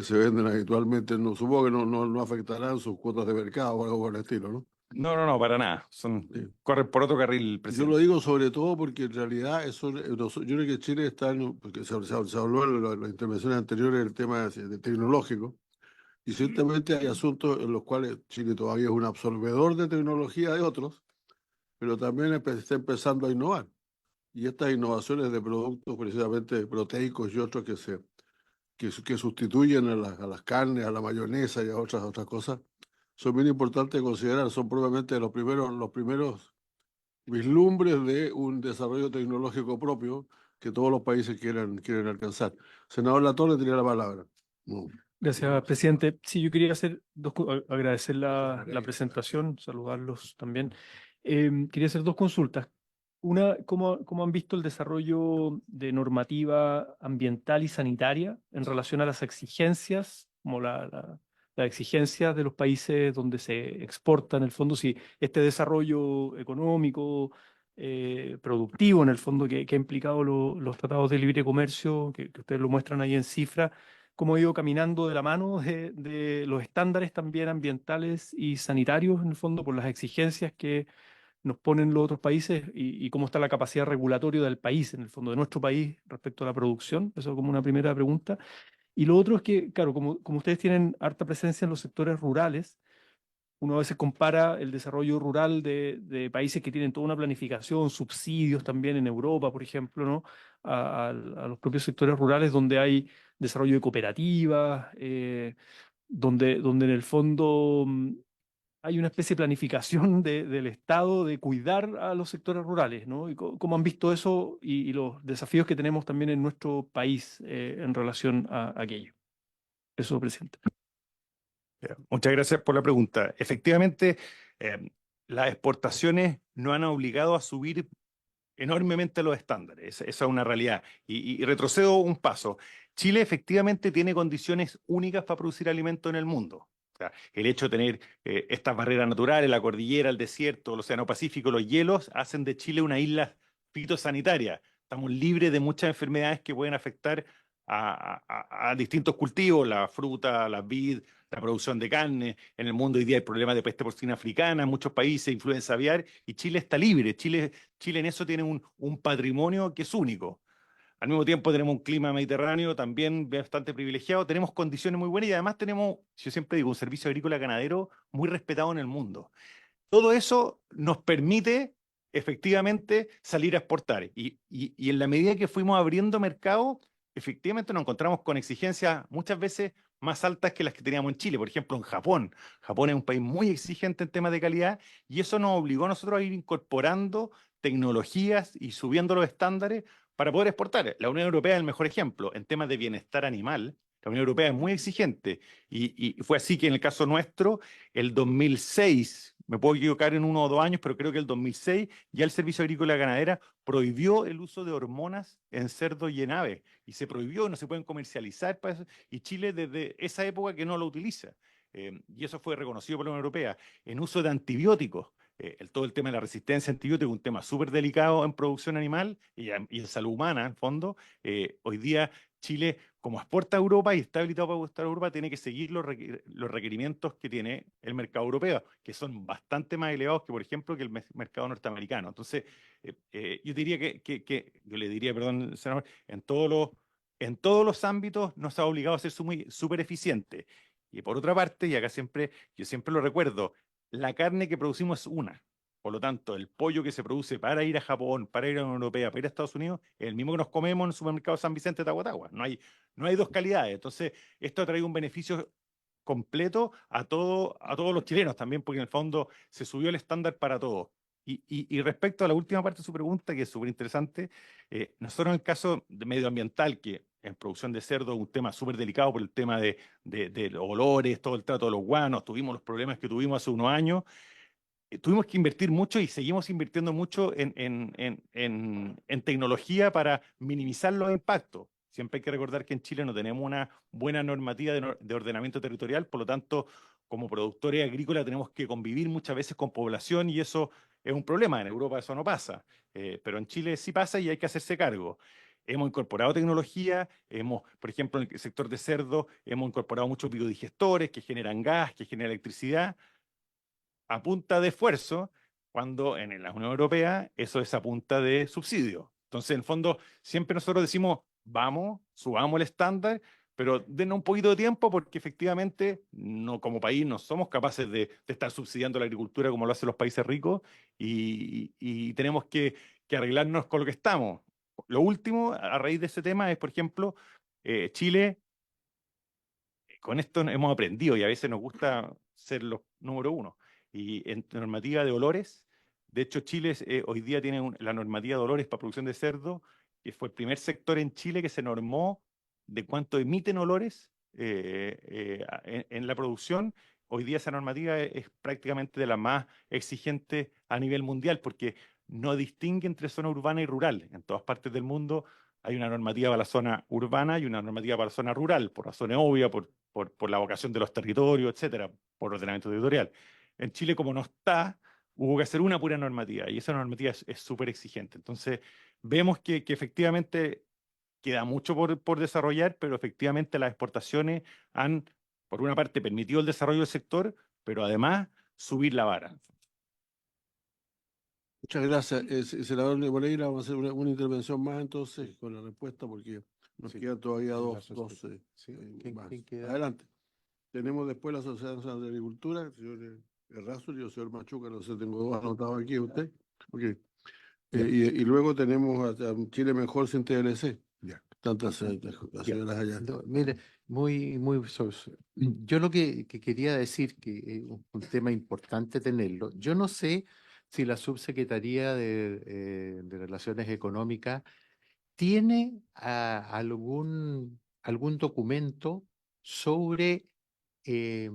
Speaker 1: se venden habitualmente, no, supongo que no afectarán sus cuotas de mercado o algo por el estilo, ¿no?
Speaker 8: No, para nada.
Speaker 1: Sí.
Speaker 8: Corren por otro carril,
Speaker 1: Yo
Speaker 8: presidente.
Speaker 1: lo digo sobre todo porque en realidad eso, yo creo que Chile está, porque se habló en las intervenciones anteriores del tema tecnológico, y ciertamente hay asuntos en los cuales Chile todavía es un absorbedor de tecnología de otros, pero también está empezando a innovar. Y estas innovaciones de productos precisamente proteicos y otros que sustituyen a las carnes, a la mayonesa y a otras cosas, son bien importantes de considerar. Son probablemente los primeros vislumbres de un desarrollo tecnológico propio que todos los países quieren alcanzar. Senador Latorre tiene la palabra. No.
Speaker 3: Gracias, presidente. Sí, yo quería hacer agradecer la presentación, saludarlos también. Quería hacer dos consultas. Una, ¿cómo han visto el desarrollo de normativa ambiental y sanitaria en relación a las exigencias, como las exigencias de los países donde se exporta en el fondo? Si este desarrollo económico, productivo en el fondo que ha implicado los tratados de libre comercio, que ustedes lo muestran ahí en cifra, cómo ha ido caminando de la mano de los estándares también ambientales y sanitarios, en el fondo, por las exigencias que nos ponen los otros países y cómo está la capacidad regulatoria del país, en el fondo, de nuestro país respecto a la producción. Eso como una primera pregunta. Y lo otro es que, claro, como ustedes tienen harta presencia en los sectores rurales, uno a veces compara el desarrollo rural de países que tienen toda una planificación, subsidios también en Europa, por ejemplo, ¿no? A los propios sectores rurales donde hay desarrollo de cooperativas, donde en el fondo hay una especie de planificación del Estado de cuidar a los sectores rurales, ¿no? Y cómo han visto eso y los desafíos que tenemos también en nuestro país en relación a aquello. Eso, presidente.
Speaker 8: Muchas gracias por la pregunta. Efectivamente, las exportaciones no han obligado a subir enormemente los estándares. Esa es una realidad. Y retrocedo un paso. Chile efectivamente tiene condiciones únicas para producir alimentos en el mundo. O sea, el hecho de tener estas barreras naturales, la cordillera, el desierto, el océano Pacífico, los hielos, hacen de Chile una isla fitosanitaria. Estamos libres de muchas enfermedades que pueden afectar a distintos cultivos, la fruta, la vid, la producción de carne. En el mundo hoy día hay problemas de peste porcina africana en muchos países, influenza aviar, y Chile está libre. Chile en eso tiene un patrimonio que es único. Al mismo tiempo tenemos un clima mediterráneo también bastante privilegiado, tenemos condiciones muy buenas y además tenemos, yo siempre digo, un servicio agrícola ganadero muy respetado en el mundo. Todo eso nos permite efectivamente salir a exportar y en la medida que fuimos abriendo mercado, efectivamente nos encontramos con exigencias muchas veces más altas que las que teníamos en Chile. Por ejemplo, en Japón. Japón es un país muy exigente en temas de calidad y eso nos obligó a nosotros a ir incorporando tecnologías y subiendo los estándares para poder exportar. La Unión Europea es el mejor ejemplo en temas de bienestar animal. La Unión Europea es muy exigente y fue así que en el caso nuestro, el 2006, me puedo equivocar en 1 o 2 años, pero creo que el 2006 ya el Servicio Agrícola Ganadera prohibió el uso de hormonas en cerdo y en aves y se prohibió, no se pueden comercializar para eso, y Chile desde esa época que no lo utiliza. Y eso fue reconocido por la Unión Europea. En uso de antibióticos, todo el tema de la resistencia a antibióticos, un tema súper delicado en producción animal y en salud humana, en fondo. Hoy día Chile, como exporta a Europa y está habilitado para exportar a Europa, tiene que seguir los requerimientos que tiene el mercado europeo, que son bastante más elevados que, por ejemplo, que el mercado norteamericano. Entonces, yo diría yo le diría, perdón, senador, en todos los ámbitos nos ha obligado a ser súper eficientes. Y por otra parte, y acá yo siempre lo recuerdo, la carne que producimos es una. Por lo tanto, el pollo que se produce para ir a Japón, para ir a la Unión Europea, para ir a Estados Unidos, es el mismo que nos comemos en el supermercado San Vicente de Tahuatahua. No hay dos calidades. Entonces, esto ha traído un beneficio completo a todos los chilenos también, porque en el fondo se subió el estándar para todos. Y respecto a la última parte de su pregunta, que es súper interesante, nosotros en el caso de medioambiental, que en producción de cerdo es un tema súper delicado por el tema de los olores, todo el trato de los guanos, tuvimos los problemas que tuvimos hace unos años, tuvimos que invertir mucho y seguimos invirtiendo mucho en tecnología para minimizar los impactos. Siempre hay que recordar que en Chile no tenemos una buena normativa de ordenamiento territorial, por lo tanto, como productores agrícolas tenemos que convivir muchas veces con población y eso es un problema. En Europa eso no pasa, pero en Chile sí pasa y hay que hacerse cargo. Hemos incorporado tecnología, por ejemplo, en el sector de cerdo, hemos incorporado muchos biodigestores que generan gas, que generan electricidad a punta de esfuerzo, cuando en la Unión Europea eso es a punta de subsidio. Entonces, en el fondo, siempre nosotros decimos, vamos, subamos el estándar, pero denos un poquito de tiempo porque efectivamente no, como país no somos capaces de estar subsidiando la agricultura como lo hacen los países ricos y tenemos que arreglarnos con lo que estamos. Lo último, a raíz de ese tema, es, por ejemplo, Chile, con esto hemos aprendido y a veces nos gusta ser los número uno. Y en normativa de olores, de hecho Chile hoy día tiene la normativa de olores para producción de cerdo, que fue el primer sector en Chile que se normó de cuánto emiten olores en la producción. Hoy día esa normativa es prácticamente de la más exigente a nivel mundial porque no distingue entre zona urbana y rural. En todas partes del mundo hay una normativa para la zona urbana y una normativa para la zona rural, por razones obvias, por la vocación de los territorios, etcétera, por ordenamiento territorial. En Chile, como no está, hubo que hacer una pura normativa y esa normativa es súper exigente. Entonces, vemos que efectivamente queda mucho por desarrollar, pero efectivamente las exportaciones han, por una parte, permitido el desarrollo del sector, pero además subir la vara.
Speaker 1: Muchas gracias. Senador Moreira, vamos a hacer una intervención más entonces con la respuesta porque nos
Speaker 6: Sí.
Speaker 1: quedan todavía
Speaker 6: En
Speaker 1: dos
Speaker 6: caso de- Sí.
Speaker 1: más.
Speaker 6: ¿Quién queda?
Speaker 1: Adelante. Tenemos después la Sociedad Nacional de Agricultura, el señor Errázuriz y el señor Machuca, no sé, tengo dos anotados aquí, usted. Ok. Y luego tenemos a Chile Mejor sin TLC.
Speaker 6: Ya.
Speaker 1: Tantas las señoras allá.
Speaker 6: No, mire, yo lo que quería decir, que es un tema importante tenerlo, yo no sé si la Subsecretaría de Relaciones Económicas tiene algún documento sobre eh,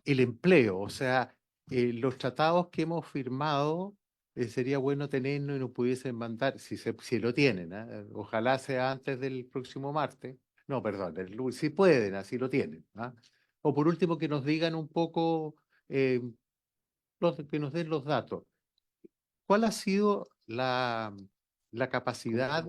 Speaker 6: el empleo, o sea, los tratados que hemos firmado, sería bueno tenerlo y nos pudiesen mandar, si lo tienen, ¿ah? Ojalá sea antes del próximo martes. No, perdón, el lunes, si pueden, así lo tienen. ¿Ah? O por último, que nos digan un poco, que nos den los datos. ¿Cuál ha sido la capacidad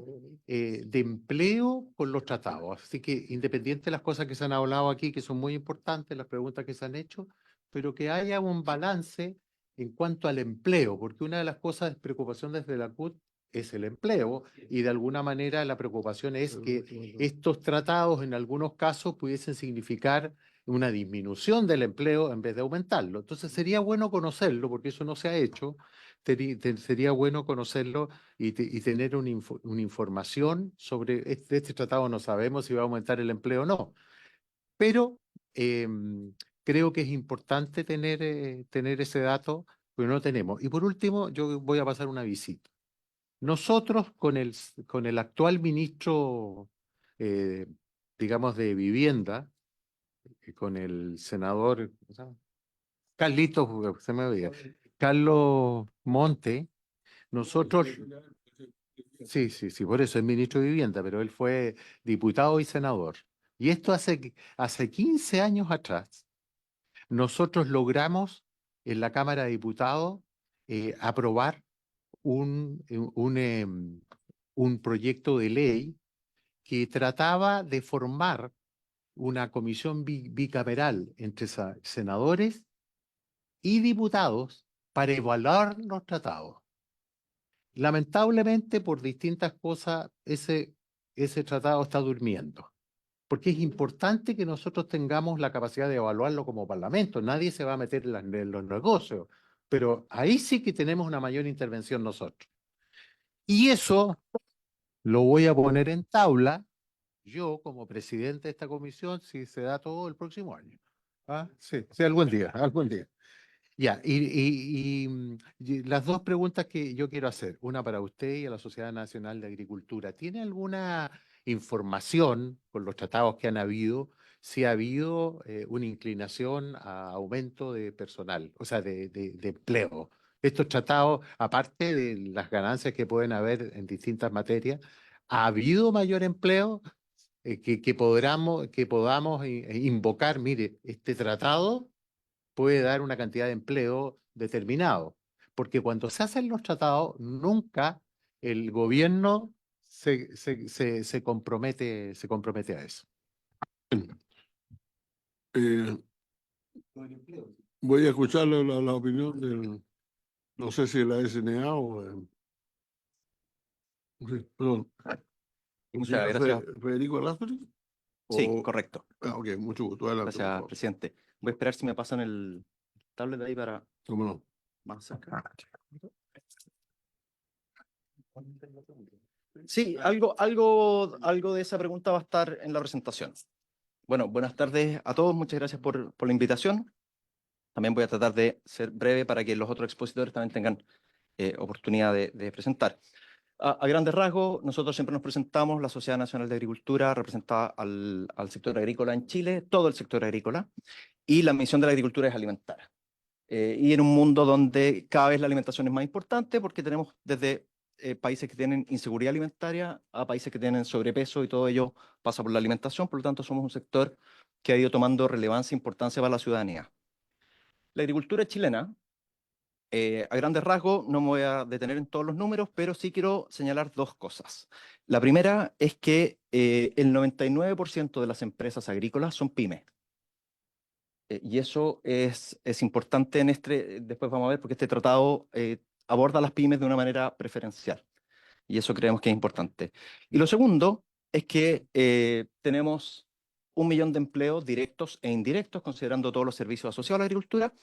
Speaker 6: de empleo con los tratados? Así que independiente de las cosas que se han hablado aquí, que son muy importantes, las preguntas que se han hecho, pero que haya un balance en cuanto al empleo, porque una de las cosas de preocupación desde la CUT es el empleo y de alguna manera la preocupación es que estos tratados en algunos casos pudiesen significar una disminución del empleo en vez de aumentarlo. Entonces sería bueno conocerlo, porque eso no se ha hecho. Sería bueno conocerlo y tener una información sobre este tratado. No sabemos si va a aumentar el empleo o no, pero creo que es importante tener ese dato, pero no lo tenemos. Y por último, yo voy a pasar una visita. Nosotros con el actual ministro, digamos, de Vivienda, con el senador, ¿cómo se llama? Carlitos, se me olvida, Carlos Monte, nosotros, sí, por eso es ministro de Vivienda, pero él fue diputado y senador. Y esto hace 15 años atrás, nosotros logramos en la Cámara de Diputados aprobar un proyecto de ley que trataba de formar una comisión bicameral entre senadores y diputados para evaluar los tratados. Lamentablemente, por distintas cosas, ese tratado está durmiendo, porque es importante que nosotros tengamos la capacidad de evaluarlo como parlamento. Nadie se va a meter en los negocios. pero ahí sí que tenemos una mayor intervención nosotros. Y eso lo voy a poner en tabla yo como presidente de esta comisión si se da todo el próximo año. ¿Ah? Sí, sí, algún día, algún día. Ya, y las dos preguntas que yo quiero hacer, una para usted y a la Sociedad Nacional de Agricultura. ¿Tiene alguna información con los tratados que han habido, si ha habido una inclinación a aumento de personal, o sea, de empleo? Estos tratados, aparte de las ganancias que pueden haber en distintas materias, ¿ha habido mayor empleo? Que podamos invocar, mire, este tratado puede dar una cantidad de empleo determinado, porque cuando se hacen los tratados, nunca el gobierno se compromete a eso.
Speaker 1: Eh, voy a escuchar la opinión no sé si de la SNA o... sí, perdón.
Speaker 9: Muchas
Speaker 1: Señor
Speaker 9: gracias.
Speaker 1: Federico Lázaro.
Speaker 9: Sí, correcto.
Speaker 1: Ok, mucho gusto. Adelante, por
Speaker 9: Gracias,
Speaker 1: favor.
Speaker 9: presidente. Voy a esperar si me pasan el tablet ahí para
Speaker 1: ¿Cómo no?
Speaker 9: más cerca. Sí, algo de esa pregunta va a estar en la presentación. Bueno, buenas tardes a todos. Muchas gracias por la invitación. También voy a tratar de ser breve para que los otros expositores también tengan oportunidad de presentar. A grandes rasgos, nosotros siempre nos presentamos, la Sociedad Nacional de Agricultura representa al sector agrícola en Chile, todo el sector agrícola, y la misión de la agricultura es alimentar. Y en un mundo donde cada vez la alimentación es más importante porque tenemos desde países que tienen inseguridad alimentaria a países que tienen sobrepeso y todo ello pasa por la alimentación, por lo tanto somos un sector que ha ido tomando relevancia e importancia para la ciudadanía. La agricultura chilena, a grandes rasgos, no me voy a detener en todos los números, pero sí quiero señalar dos cosas. La primera es que el 99% de las empresas agrícolas son pymes. Y eso es importante después vamos a ver, porque este tratado aborda a las pymes de una manera preferencial. Y eso creemos que es importante. Y lo segundo es que tenemos 1 millón de empleos directos e indirectos, considerando todos los servicios asociados a la agricultura,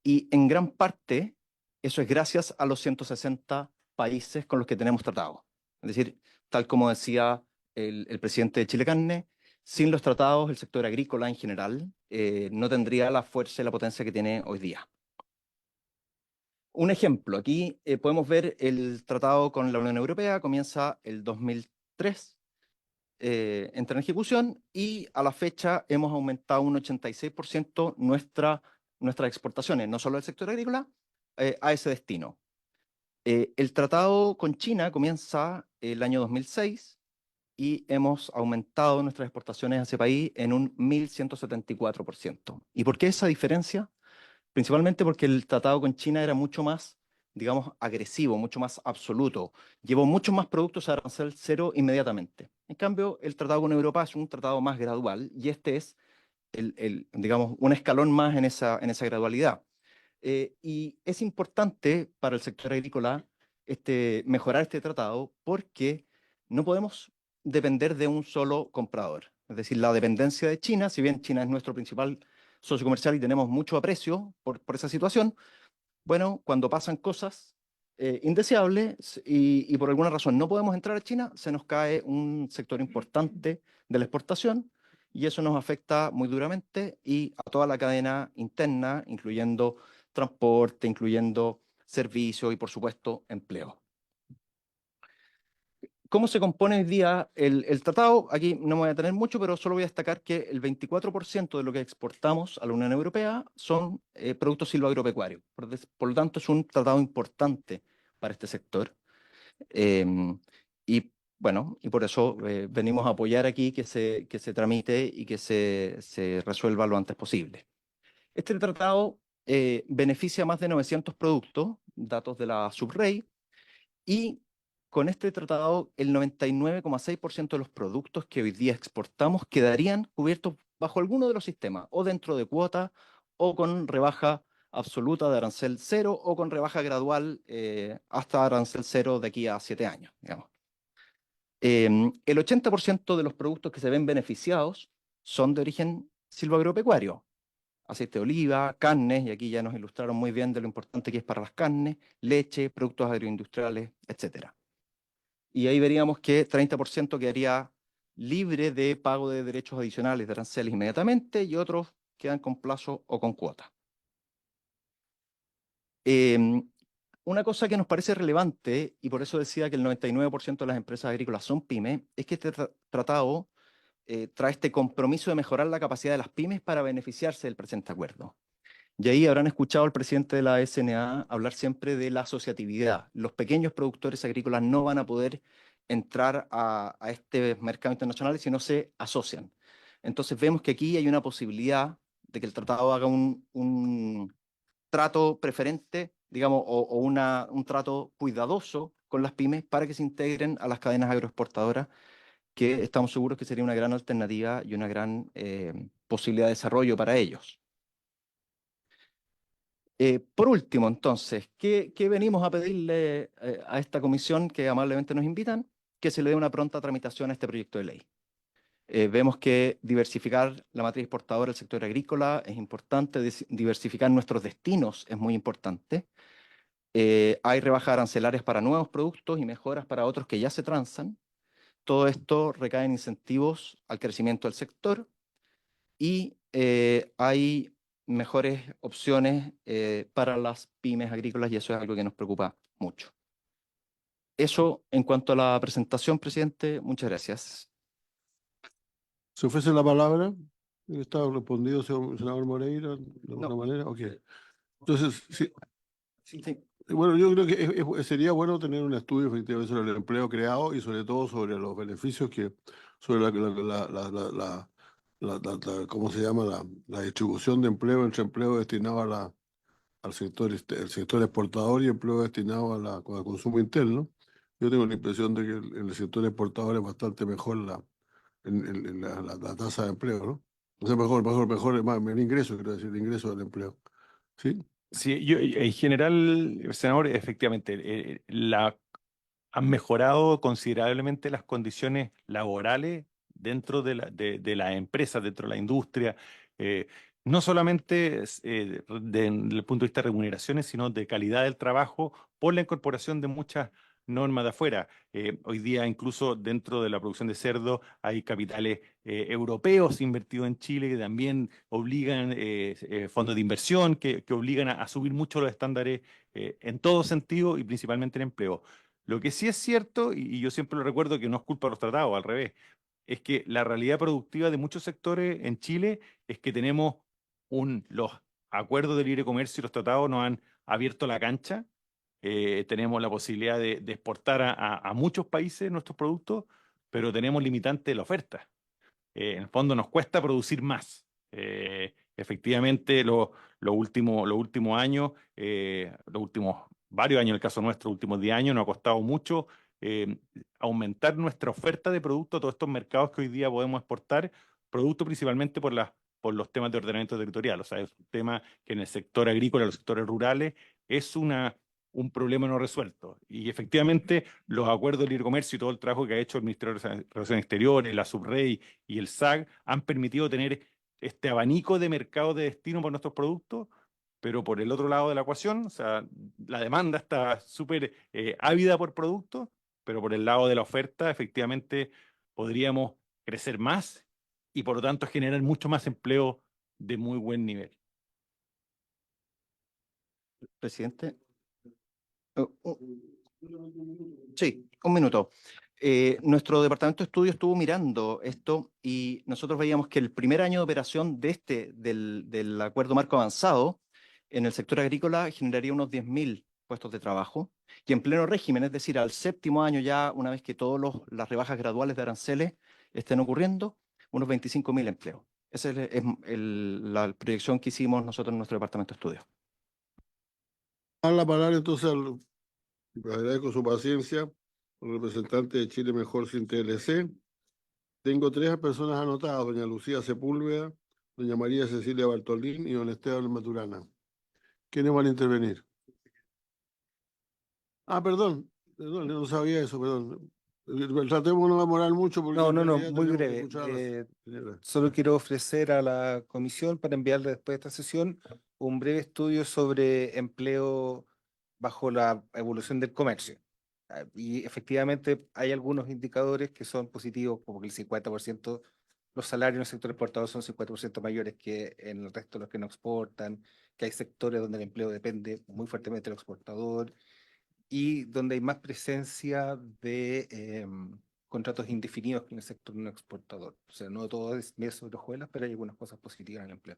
Speaker 9: y en gran parte eso es gracias a los 160 países con los que tenemos tratados. Es decir, tal como decía el presidente de Chile Carne, sin los tratados el sector agrícola en general no tendría la fuerza y la potencia que tiene hoy día. Un ejemplo, aquí podemos ver el tratado con la Unión Europea, comienza el 2003, entra en ejecución y a la fecha hemos aumentado un 86% nuestras exportaciones, no solo del sector agrícola, a ese destino. El tratado con China comienza el año 2006 y hemos aumentado nuestras exportaciones a ese país en un 1.174%. ¿Y por qué esa diferencia? Principalmente porque el tratado con China era mucho más, digamos, agresivo, mucho más absoluto. Llevó muchos más productos a arancel cero inmediatamente. En cambio, el tratado con Europa es un tratado más gradual y este es, digamos, un escalón más en esa gradualidad. Y es importante para el sector agrícola mejorar este tratado porque no podemos depender de un solo comprador. Es decir, la dependencia de China, si bien China es nuestro principal socio comercial y tenemos mucho aprecio por esa situación, bueno, cuando pasan cosas indeseables y por alguna razón no podemos entrar a China, se nos cae un sector importante de la exportación y eso nos afecta muy duramente y a toda la cadena interna, incluyendo transporte, incluyendo servicios y, por supuesto, empleo. ¿Cómo se compone hoy día el tratado? Aquí no me voy a detener mucho, pero solo voy a destacar que el 24% de lo que exportamos a la Unión Europea son productos silvoagropecuarios. Por lo tanto, es un tratado importante para este sector. Y bueno, y por eso venimos a apoyar aquí que se tramite y que se resuelva lo antes posible. Este tratado beneficia a más de 900 productos, datos de la Subrey, y con este tratado el 99,6% de los productos que hoy día exportamos quedarían cubiertos bajo alguno de los sistemas, o dentro de cuota, o con rebaja absoluta de arancel cero, o con rebaja gradual hasta arancel cero de aquí a 7 años, digamos. El 80% de los productos que se ven beneficiados son de origen silvoagropecuario. aceite de oliva, carnes, y aquí ya nos ilustraron muy bien de lo importante que es para las carnes, leche, productos agroindustriales, etcétera. Y ahí veríamos que 30% quedaría libre de pago de derechos adicionales de aranceles inmediatamente y otros quedan con plazo o con cuota. Una cosa que nos parece relevante, y por eso decía que el 99% de las empresas agrícolas son pymes, es que este tratado trae este compromiso de mejorar la capacidad de las pymes para beneficiarse del presente acuerdo. Y ahí habrán escuchado al presidente de la SNA hablar siempre de la asociatividad. Los pequeños productores agrícolas no van a poder entrar a este mercado internacional si no se asocian. Entonces vemos que aquí hay una posibilidad de que el tratado haga un trato preferente, digamos, o un trato cuidadoso con las pymes para que se integren a las cadenas agroexportadoras, que estamos seguros que sería una gran alternativa y una gran posibilidad de desarrollo para ellos. Por último, entonces, ¿qué venimos a pedirle a esta comisión que amablemente nos invitan? Que se le dé una pronta tramitación a este proyecto de ley. Vemos que diversificar la matriz exportadora del sector agrícola es importante, diversificar nuestros destinos es muy importante. Hay rebajas arancelarias para nuevos productos y mejoras para otros que ya se transan. Todo esto recae en incentivos al crecimiento del sector y hay mejores opciones para las pymes agrícolas y eso es algo que nos preocupa mucho. Eso en cuanto a la presentación, presidente. Muchas gracias.
Speaker 1: ¿Se ofrece la palabra? ¿Está respondido, senador Moreira, de alguna manera? Ok. Entonces, sí,
Speaker 9: Sí.
Speaker 1: bueno, yo creo que sería bueno tener un estudio efectivamente sobre el empleo creado y sobre todo sobre los beneficios sobre ¿cómo se llama? La distribución de empleo entre empleo destinado al sector, el sector exportador y empleo destinado al consumo interno. Yo tengo la impresión de que el sector exportador es bastante mejor la tasa de empleo, ¿no? O sea, el ingreso, quiero decir, el ingreso del empleo. ¿Sí?
Speaker 8: Sí, yo, en general, senador, efectivamente, han mejorado considerablemente las condiciones laborales dentro de las empresas, dentro de la industria, eh, no solamente desde el punto de vista de remuneraciones, sino de calidad del trabajo por la incorporación de muchas normas de afuera. Hoy día, incluso dentro de la producción de cerdo, hay capitales europeos invertidos en Chile que también obligan, fondos de inversión que obligan a subir mucho los estándares en todo sentido y principalmente en empleo. Lo que sí es cierto, y yo siempre lo recuerdo que no es culpa de los tratados, al revés, es que la realidad productiva de muchos sectores en Chile es que tenemos los acuerdos de libre comercio y los tratados nos han abierto la cancha. Tenemos la posibilidad de exportar a muchos países nuestros productos, pero tenemos limitante de la oferta. En el fondo nos cuesta producir más. Efectivamente, los últimos años, los últimos varios años, en el caso nuestro, los últimos 10 años, nos ha costado mucho aumentar nuestra oferta de productos a todos estos mercados que hoy día podemos exportar, producto principalmente por los temas de ordenamiento territorial. O sea, es un tema que en el sector agrícola, en los sectores rurales, es un problema no resuelto. Y efectivamente, los acuerdos de libre comercio y todo el trabajo que ha hecho el Ministerio de Relaciones Exteriores, la Subrey y el SAG han permitido tener este abanico de mercados de destino para nuestros productos, pero por el otro lado de la ecuación, o sea, la demanda está súper ávida por productos, pero por el lado de la oferta, efectivamente, podríamos crecer más y por lo tanto generar mucho más empleo de muy buen nivel.
Speaker 9: Presidente. Sí, un minuto. Nuestro departamento de estudio estuvo mirando esto y nosotros veíamos que el primer año de operación del acuerdo marco avanzado en el sector agrícola generaría unos 10.000 puestos de trabajo y en pleno régimen, es decir, al séptimo año ya, una vez que todas las rebajas graduales de aranceles estén ocurriendo, unos 25.000 empleos. Esa es la proyección que hicimos nosotros en nuestro departamento de estudio.
Speaker 1: A la palabra entonces, agradezco su paciencia, el representante de Chile Mejor sin TLC. Tengo 3 personas anotadas, doña Lucía Sepúlveda, doña María Cecilia Bartolín y don Esteban Maturana. ¿Quiénes van a intervenir? Ah, perdón, no sabía eso, perdón. Tratemos de no demorar mucho porque
Speaker 7: No,
Speaker 1: en
Speaker 7: no,
Speaker 1: realidad
Speaker 7: muy
Speaker 1: tenemos que
Speaker 7: breve.
Speaker 1: escuchar a la señora.
Speaker 7: Solo quiero ofrecer a la comisión para enviarle después de esta sesión un breve estudio sobre empleo bajo la evolución del comercio. Y efectivamente hay algunos indicadores que son positivos, como que el 50%, los salarios en el sector exportador son 50% mayores que en el resto de los que no exportan, que hay sectores donde el empleo depende muy fuertemente del exportador y donde hay más presencia de contratos indefinidos que en el sector no exportador. O sea, no todo es miel sobre hojuelas, pero hay algunas cosas positivas en el empleo.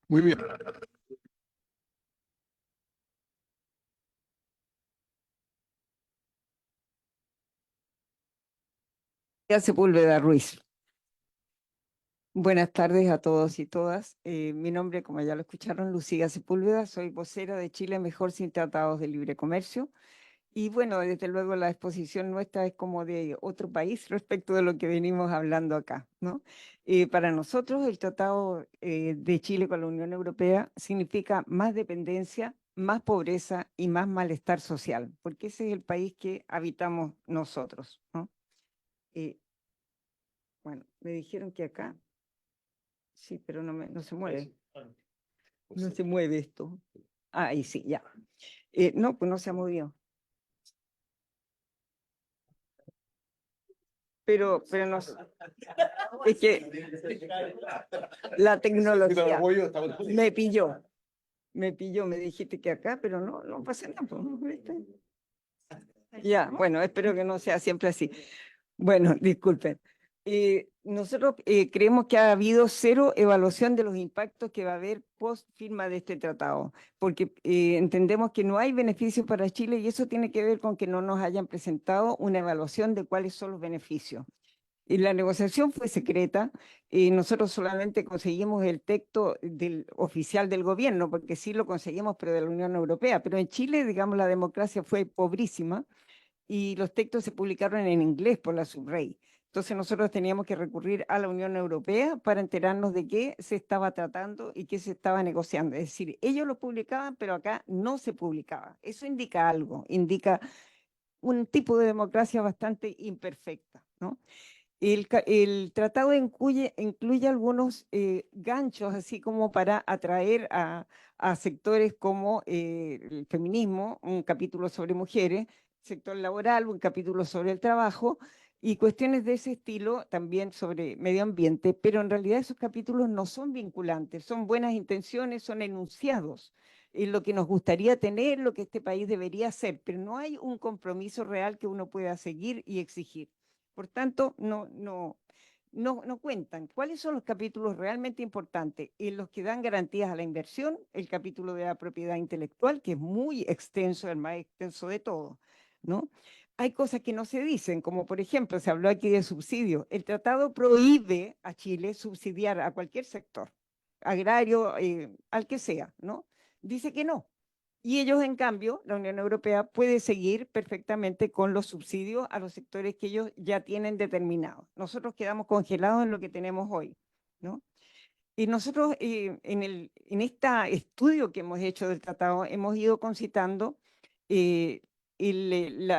Speaker 1: Muy bien.
Speaker 10: Sepúlveda Ruiz. Buenas tardes a todos y todas. Mi nombre, como ya lo escucharon, Lucía Sepúlveda. Soy vocera de Chile Mejor sin Tratados de Libre Comercio. Y bueno, desde luego la exposición nuestra es como de otro país respecto de lo que venimos hablando acá, ¿no? Para nosotros el Tratado de Chile con la Unión Europea significa más dependencia, más pobreza y más malestar social, porque ese es el país que habitamos nosotros, ¿no? Bueno, me dijeron que acá, sí, pero no se mueve. No se mueve esto. Ah, ahí sí, ya. No, pues no se ha movido. Pero no, es que la tecnología me pilló, me dijiste que acá, pero no pasa nada, pues, ¿viste? Ya, bueno, espero que no sea siempre así. Bueno, disculpen. Nosotros creemos que ha habido cero evaluación de los impactos que va a haber post firma de este tratado, porque entendemos que no hay beneficios para Chile y eso tiene que ver con que no nos hayan presentado una evaluación de cuáles son los beneficios. Y la negociación fue secreta, nosotros solamente conseguimos el texto oficial del gobierno, porque sí lo conseguimos, pero de la Unión Europea. Pero en Chile, digamos, la democracia fue pobrísima y los textos se publicaron en inglés por la Subrey. Entonces nosotros teníamos que recurrir a la Unión Europea para enterarnos de qué se estaba tratando y qué se estaba negociando. Es decir, ellos lo publicaban, pero acá no se publicaba. Eso indica algo, indica un tipo de democracia bastante imperfecta, ¿no? El tratado incluye algunos ganchos, así como para atraer a sectores como el feminismo, un capítulo sobre mujeres, sector laboral, un capítulo sobre el trabajo, y cuestiones de ese estilo también sobre medio ambiente, pero en realidad esos capítulos no son vinculantes, son buenas intenciones, son enunciados, en lo que nos gustaría tener, lo que este país debería hacer, pero no hay un compromiso real que uno pueda seguir y exigir. Por tanto, no cuentan. ¿Cuáles son los capítulos realmente importantes? En los que dan garantías a la inversión, el capítulo de la propiedad intelectual, que es muy extenso, el más extenso de todos, ¿no? Hay cosas que no se dicen, como por ejemplo, se habló aquí de subsidios. El tratado prohíbe a Chile subsidiar a cualquier sector, agrario, al que sea, ¿no? Dice que no. Y ellos, en cambio, la Unión Europea puede seguir perfectamente con los subsidios a los sectores que ellos ya tienen determinados. Nosotros quedamos congelados en lo que tenemos hoy, ¿no? Y nosotros, en este estudio que hemos hecho del tratado, hemos ido concitando el,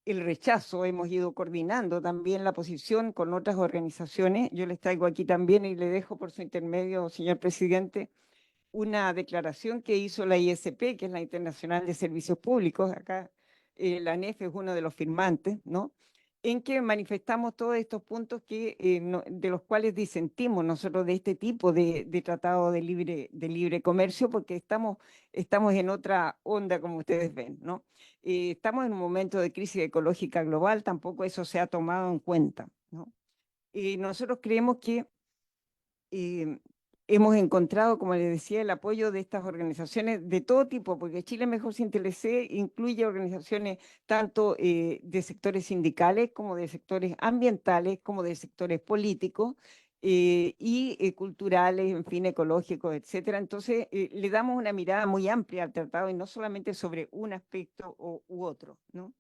Speaker 10: el rechazo, hemos ido coordinando también la posición con otras organizaciones. Yo les traigo aquí también y le dejo por su intermedio, señor presidente, una declaración que hizo la ISP, que es la Internacional de Servicios Públicos, acá la ANEF es uno de los firmantes, ¿no? En que manifestamos todos estos puntos que, de los cuales disentimos nosotros de este tipo de tratado de libre comercio, porque estamos en otra onda, como ustedes ven, ¿no? Estamos en un momento de crisis ecológica global, tampoco eso se ha tomado en cuenta, ¿no? Nosotros creemos que hemos encontrado, como les decía, el apoyo de estas organizaciones de todo tipo, porque Chile Mejor sin TLC incluye organizaciones tanto de sectores sindicales como de sectores ambientales, como de sectores políticos y culturales, en fin, ecológicos, etcétera. Entonces, le damos una mirada muy amplia al tratado y no solamente sobre un aspecto u otro, ¿no?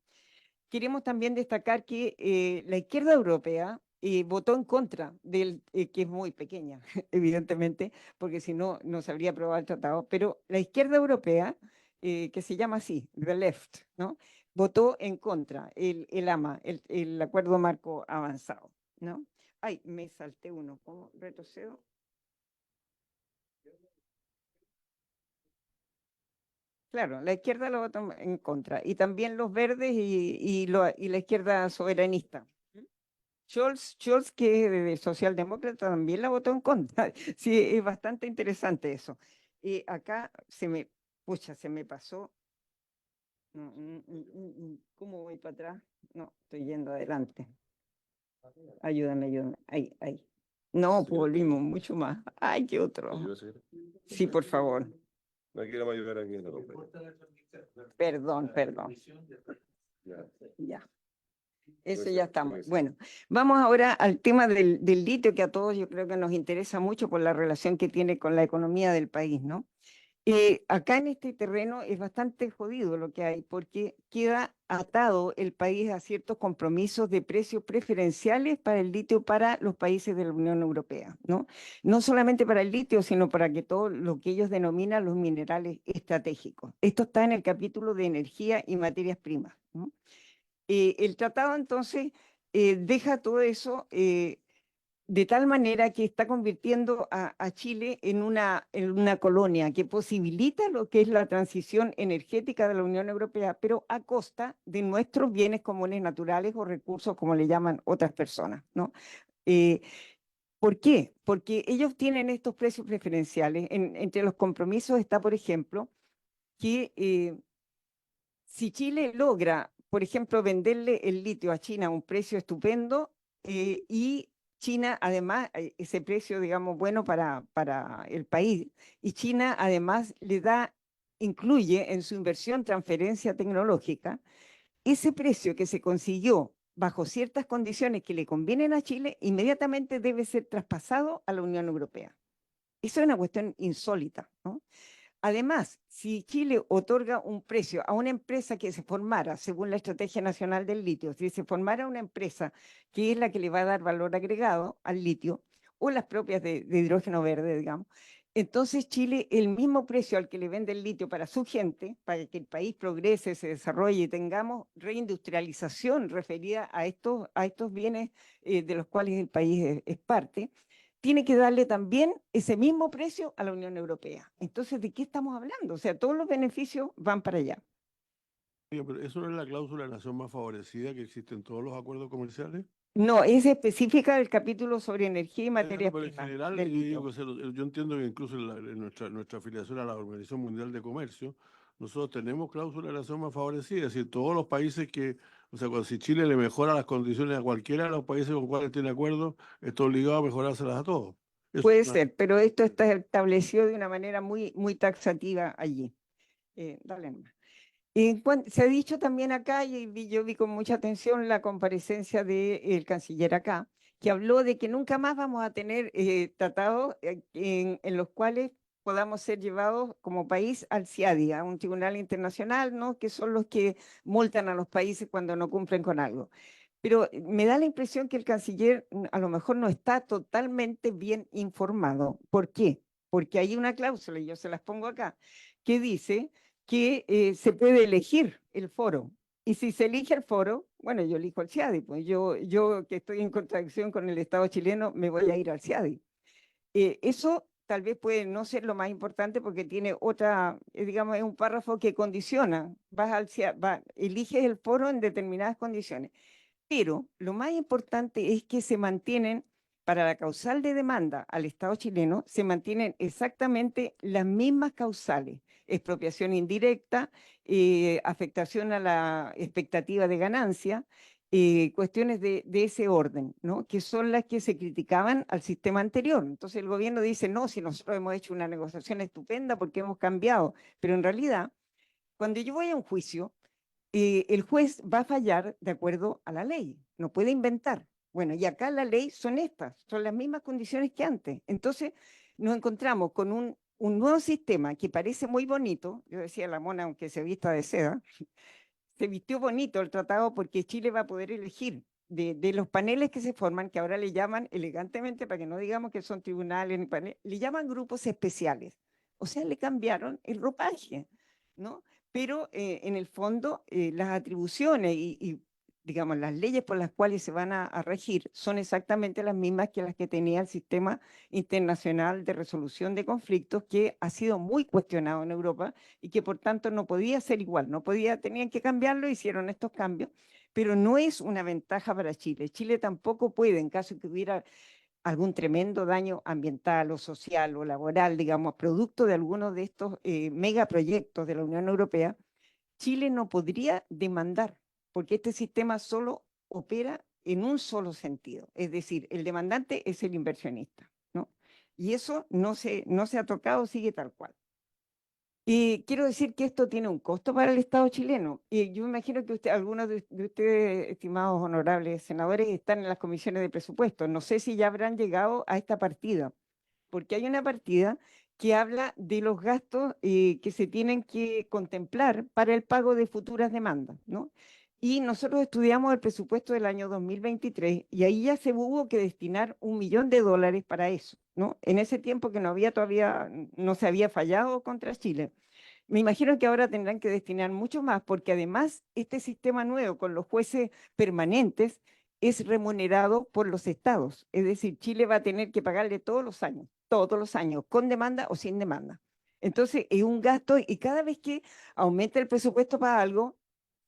Speaker 10: Queremos también destacar que la izquierda europea votó en contra del, que es muy pequeña, evidentemente, porque si no, no se habría aprobado el tratado, pero la izquierda europea, que se llama así, the left, ¿no? votó en contra el AMA, el Acuerdo Marco Avanzado, ¿no? Ay, me salté uno, ¿cómo retrocedo? Claro, la izquierda lo votó en contra, y también los verdes y la izquierda soberanista. Scholz, que es socialdemócrata, también la votó en contra. Sí, es bastante interesante eso. Y acá pucha, se me pasó. ¿Cómo voy para atrás? No, estoy yendo adelante. Ayúdame. Ahí. No, pues volvimos mucho más. Ay, qué otro. Sí, por favor.
Speaker 5: No quiero ayudar aquí en la compañía.
Speaker 10: Perdón. Ya. Eso
Speaker 5: Gracias,
Speaker 10: ya estamos.
Speaker 5: gracias.
Speaker 10: Bueno, vamos ahora al tema del litio, que a todos yo creo que nos interesa mucho por la relación que tiene con la economía del país, ¿no? Acá en este terreno es bastante jodido lo que hay, porque queda atado el país a ciertos compromisos de precios preferenciales para el litio para los países de la Unión Europea, ¿no? No solamente para el litio, sino para que todo lo que ellos denominan los minerales estratégicos. Esto está en el capítulo de energía y materias primas, ¿no? El tratado entonces deja todo eso de tal manera que está convirtiendo a Chile en una colonia que posibilita lo que es la transición energética de la Unión Europea, pero a costa de nuestros bienes comunes naturales o recursos, como le llaman otras personas, ¿no? ¿Por qué? Porque ellos tienen estos precios preferenciales. Entre los compromisos está, por ejemplo, que si Chile logra, por ejemplo, venderle el litio a China a un precio estupendo, y China además, ese precio, digamos, bueno para el país, y China además incluye en su inversión transferencia tecnológica, ese precio que se consiguió bajo ciertas condiciones que le convienen a Chile, inmediatamente debe ser traspasado a la Unión Europea. Eso es una cuestión insólita, ¿no? Además, si Chile otorga un precio a una empresa que se formara, según la Estrategia Nacional del Litio, si se formara una empresa que es la que le va a dar valor agregado al litio, o las propias de hidrógeno verde, digamos, entonces Chile, el mismo precio al que le vende el litio para su gente, para que el país progrese, se desarrolle y tengamos reindustrialización referida a estos bienes de los cuales el país es parte, tiene que darle también ese mismo precio a la Unión Europea. Entonces, ¿de qué estamos hablando? O sea, todos los beneficios van para allá.
Speaker 1: Oye, pero ¿eso no es la cláusula de nación más favorecida que existe en todos los acuerdos comerciales?
Speaker 10: No, es específica del capítulo sobre energía y materias
Speaker 1: Pero en
Speaker 10: primas
Speaker 1: general,
Speaker 10: del
Speaker 1: yo digo
Speaker 10: litio.
Speaker 1: que yo entiendo que incluso en nuestra afiliación a la Organización Mundial de Comercio, nosotros tenemos cláusula de nación más favorecida, es decir, todos los países o sea, si Chile le mejora las condiciones a cualquiera de los países con los cuales tiene acuerdo, está obligado a mejorárselas a todos.
Speaker 10: Puede ser, pero esto está establecido de una manera muy, muy taxativa allí. Dale nomás. Se ha dicho también acá, y yo vi con mucha atención la comparecencia del canciller acá, que habló de que nunca más vamos a tener tratados en los cuales podamos ser llevados como país al CIADI, a un tribunal internacional, ¿no? Que son los que multan a los países cuando no cumplen con algo. Pero me da la impresión que el canciller a lo mejor no está totalmente bien informado. ¿Por qué? Porque hay una cláusula, y yo se las pongo acá, que dice que se puede elegir el foro. Y si se elige el foro, bueno, yo elijo el CIADI, pues yo que estoy en contradicción con el Estado chileno, me voy a ir al CIADI. Eso tal vez puede no ser lo más importante porque tiene otra, digamos, es un párrafo que condiciona, eliges el foro en determinadas condiciones. Pero lo más importante es que se mantienen, para la causal de demanda al Estado chileno, se mantienen exactamente las mismas causales: expropiación indirecta, afectación a la expectativa de ganancia, cuestiones de ese orden, ¿no? Que son las que se criticaban al sistema anterior. Entonces el gobierno dice, no, si nosotros hemos hecho una negociación estupenda porque hemos cambiado, pero en realidad, cuando yo voy a un juicio, el juez va a fallar de acuerdo a la ley, no puede inventar. Bueno, y acá la ley son las mismas condiciones que antes. Entonces nos encontramos con un nuevo sistema que parece muy bonito. Yo decía, la mona, aunque se vista de seda, se vistió bonito el tratado porque Chile va a poder elegir de los paneles que se forman, que ahora le llaman elegantemente, para que no digamos que son tribunales ni paneles, le llaman grupos especiales. O sea, le cambiaron el ropaje, ¿no? pero en el fondo las atribuciones y, digamos, las leyes por las cuales se van a regir son exactamente las mismas que las que tenía el sistema internacional de resolución de conflictos, que ha sido muy cuestionado en Europa y que por tanto no podía ser igual, no podía, tenían que cambiarlo, hicieron estos cambios, pero no es una ventaja para Chile. Chile tampoco puede, en caso que hubiera algún tremendo daño ambiental o social o laboral, digamos, producto de algunos de estos megaproyectos de la Unión Europea, Chile no podría demandar, porque este sistema solo opera en un solo sentido, es decir, el demandante es el inversionista, ¿no? Y eso no se ha tocado, sigue tal cual. Y quiero decir que esto tiene un costo para el Estado chileno. Y yo me imagino que algunos de ustedes, estimados honorables senadores, están en las comisiones de presupuesto. No sé si ya habrán llegado a esta partida, porque hay una partida que habla de los gastos que se tienen que contemplar para el pago de futuras demandas, ¿no? Y nosotros estudiamos el presupuesto del año 2023 y ahí ya se hubo que destinar $1.000.000 para eso, ¿no? En ese tiempo que no había todavía, no se había fallado contra Chile. Me imagino que ahora tendrán que destinar mucho más, porque además este sistema nuevo con los jueces permanentes es remunerado por los estados. Es decir, Chile va a tener que pagarle todos los años, con demanda o sin demanda. Entonces, es un gasto y cada vez que aumenta el presupuesto para algo,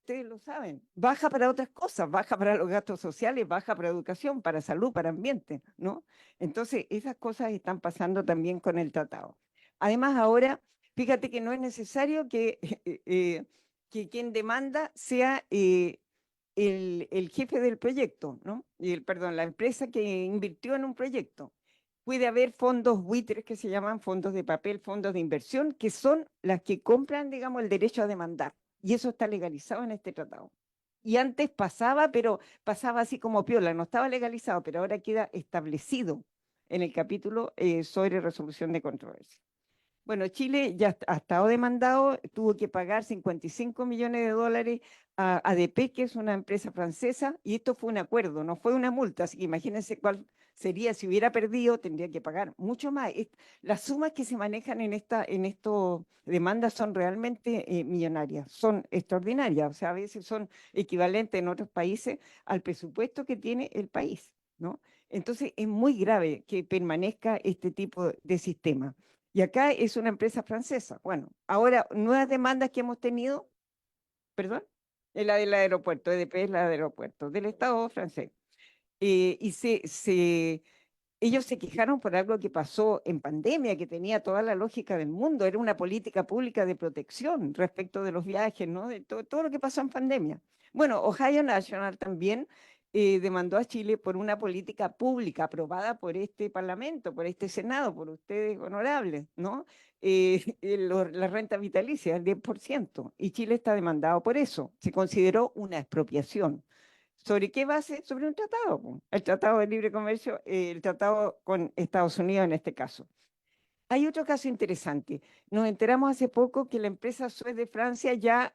Speaker 10: ustedes lo saben, baja para otras cosas, baja para los gastos sociales, baja para educación, para salud, para ambiente, ¿no? Entonces, esas cosas están pasando también con el tratado. Además, ahora, fíjate que no es necesario que quien demanda sea el jefe del proyecto, ¿no? Perdón, la empresa que invirtió en un proyecto. Puede haber fondos buitres que se llaman fondos de papel, fondos de inversión, que son las que compran, digamos, el derecho a demandar. Y eso está legalizado en este tratado. Y antes pasaba, pero pasaba así como piola, no estaba legalizado, pero ahora queda establecido en el capítulo sobre resolución de controversia. Bueno, Chile ya ha estado demandado, tuvo que pagar $55 millones a ADP, que es una empresa francesa, y esto fue un acuerdo, no fue una multa, así que imagínense cuál sería, si hubiera perdido, tendría que pagar mucho más. Las sumas que se manejan en estos demandas son realmente millonarias, son extraordinarias, o sea, a veces son equivalentes en otros países al presupuesto que tiene el país, ¿no? Entonces es muy grave que permanezca este tipo de sistema. Y acá es una empresa francesa. Bueno, ahora, nuevas demandas que hemos tenido, perdón, es la del aeropuerto, EDP es la del aeropuerto, del Estado francés. Y ellos se quejaron por algo que pasó en pandemia, que tenía toda la lógica del mundo, era una política pública de protección respecto de los viajes, ¿no? De todo lo que pasó en pandemia. Bueno, Ohio National también demandó a Chile por una política pública aprobada por este Parlamento, por este Senado, por ustedes honorables, ¿no? La renta vitalicia, el 10%, y Chile está demandado por eso. Se consideró una expropiación. ¿Sobre qué base? Sobre un tratado, po. El Tratado de Libre Comercio, el tratado con Estados Unidos en este caso. Hay otro caso interesante. Nos enteramos hace poco que la empresa Suez de Francia ya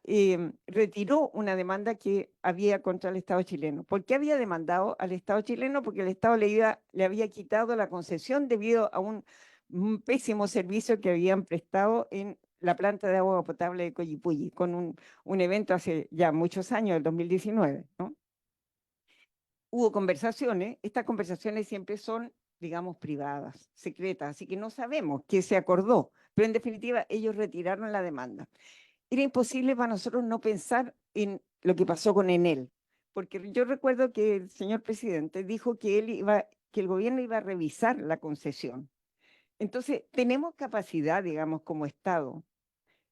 Speaker 10: retiró una demanda que había contra el Estado chileno. ¿Por qué había demandado al Estado chileno? Porque el Estado le había quitado la concesión debido a un pésimo servicio que habían prestado en la planta de agua potable de Coyipulli, con un evento hace ya muchos años, el 2019, ¿no? Hubo conversaciones, estas conversaciones siempre son, digamos, privadas, secretas, así que no sabemos qué se acordó, pero en definitiva ellos retiraron la demanda. Era imposible para nosotros no pensar en lo que pasó con Enel, porque yo recuerdo que el señor presidente dijo que que el gobierno iba a revisar la concesión. Entonces, tenemos capacidad, digamos, como Estado,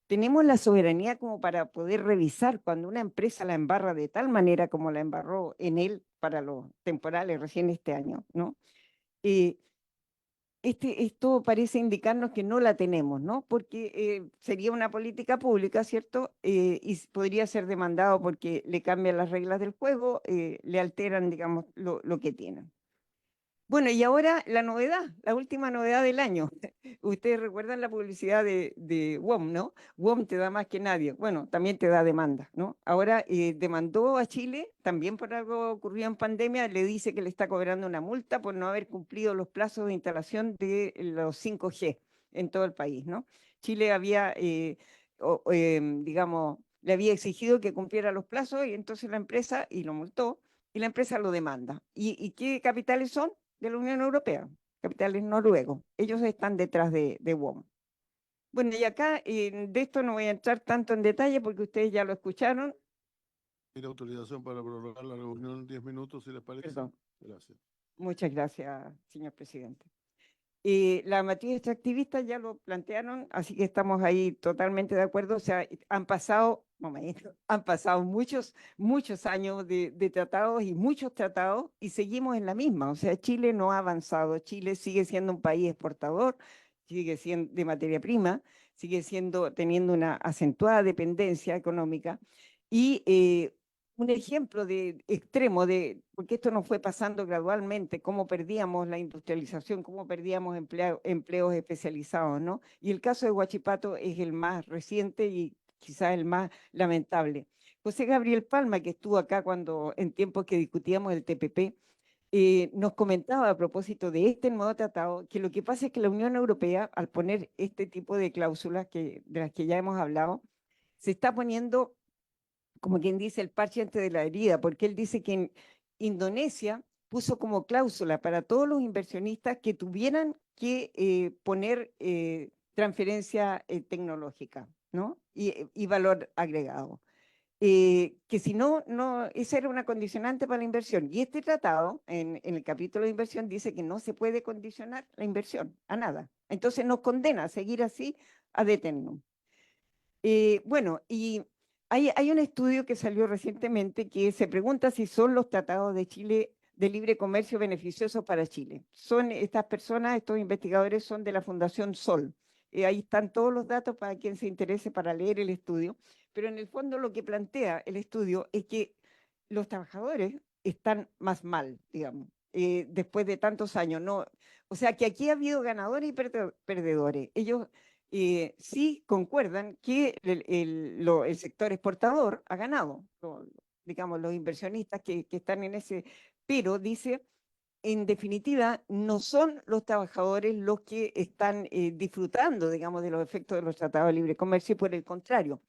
Speaker 10: tenemos la soberanía como para poder revisar cuando una empresa la embarra de tal manera como la embarró Enel para los temporales recién este año, ¿no? Esto parece indicarnos que no la tenemos, ¿no? Porque sería una política pública, ¿cierto? Y podría ser demandado porque le cambian las reglas del juego, le alteran, digamos, lo que tienen. Bueno, y ahora la novedad, la última novedad del año. Ustedes recuerdan la publicidad de WOM, ¿no? WOM te da más que nadie. Bueno, también te da demanda, ¿no? Ahora demandó a Chile, también por algo ocurrido en pandemia, le dice que le está cobrando una multa por no haber cumplido los plazos de instalación de los 5G en todo el país, ¿no? Chile había digamos, le había exigido que cumpliera los plazos y entonces la empresa, y lo multó, y la empresa lo demanda. ¿Y qué capitales son? De la Unión Europea, capitales noruegos. Ellos están detrás de WOM. Bueno, y acá de esto no voy a entrar tanto en detalle porque ustedes ya lo escucharon.
Speaker 1: Tiene autorización para prolongar la reunión 10 minutos, si les parece.
Speaker 10: Perdón.
Speaker 1: Gracias.
Speaker 10: Muchas gracias, señor presidente. La matriz extractivista ya lo plantearon, así que estamos ahí totalmente de acuerdo. O sea, han pasado, han pasado muchos años de tratados y muchos tratados y seguimos en la misma. O sea, Chile no ha avanzado. Chile sigue siendo un país exportador, sigue siendo de materia prima, sigue teniendo una acentuada dependencia económica y un ejemplo extremo porque esto nos fue pasando gradualmente, cómo perdíamos la industrialización, cómo perdíamos empleos especializados, ¿no? Y el caso de Huachipato es el más reciente y quizás el más lamentable. José Gabriel Palma, que estuvo acá en tiempos que discutíamos el TPP, nos comentaba a propósito de este nuevo tratado que lo que pasa es que la Unión Europea, al poner este tipo de cláusulas de las que ya hemos hablado, se está poniendo, como quien dice, el parche antes de la herida, porque él dice que en Indonesia puso como cláusula para todos los inversionistas que tuvieran que poner transferencia tecnológica, ¿no? Y valor agregado. Que si no, esa era una condicionante para la inversión. Y este tratado, en el capítulo de inversión, dice que no se puede condicionar la inversión a nada. Entonces nos condena a seguir así, a detenernos. Bueno, y hay un estudio que salió recientemente que se pregunta si son los tratados de Chile de libre comercio beneficiosos para Chile. Son estas personas, estos investigadores son de la Fundación Sol. Ahí están todos los datos para quien se interese para leer el estudio, pero en el fondo lo que plantea el estudio es que los trabajadores están más mal, digamos, después de tantos años. No, o sea que aquí ha habido ganadores y perdedores. Ellos sí concuerdan que el sector exportador ha ganado, digamos, los inversionistas que están en ese, pero dice, en definitiva, no son los trabajadores los que están disfrutando, digamos, de los efectos de los tratados de libre comercio, y por el contrario,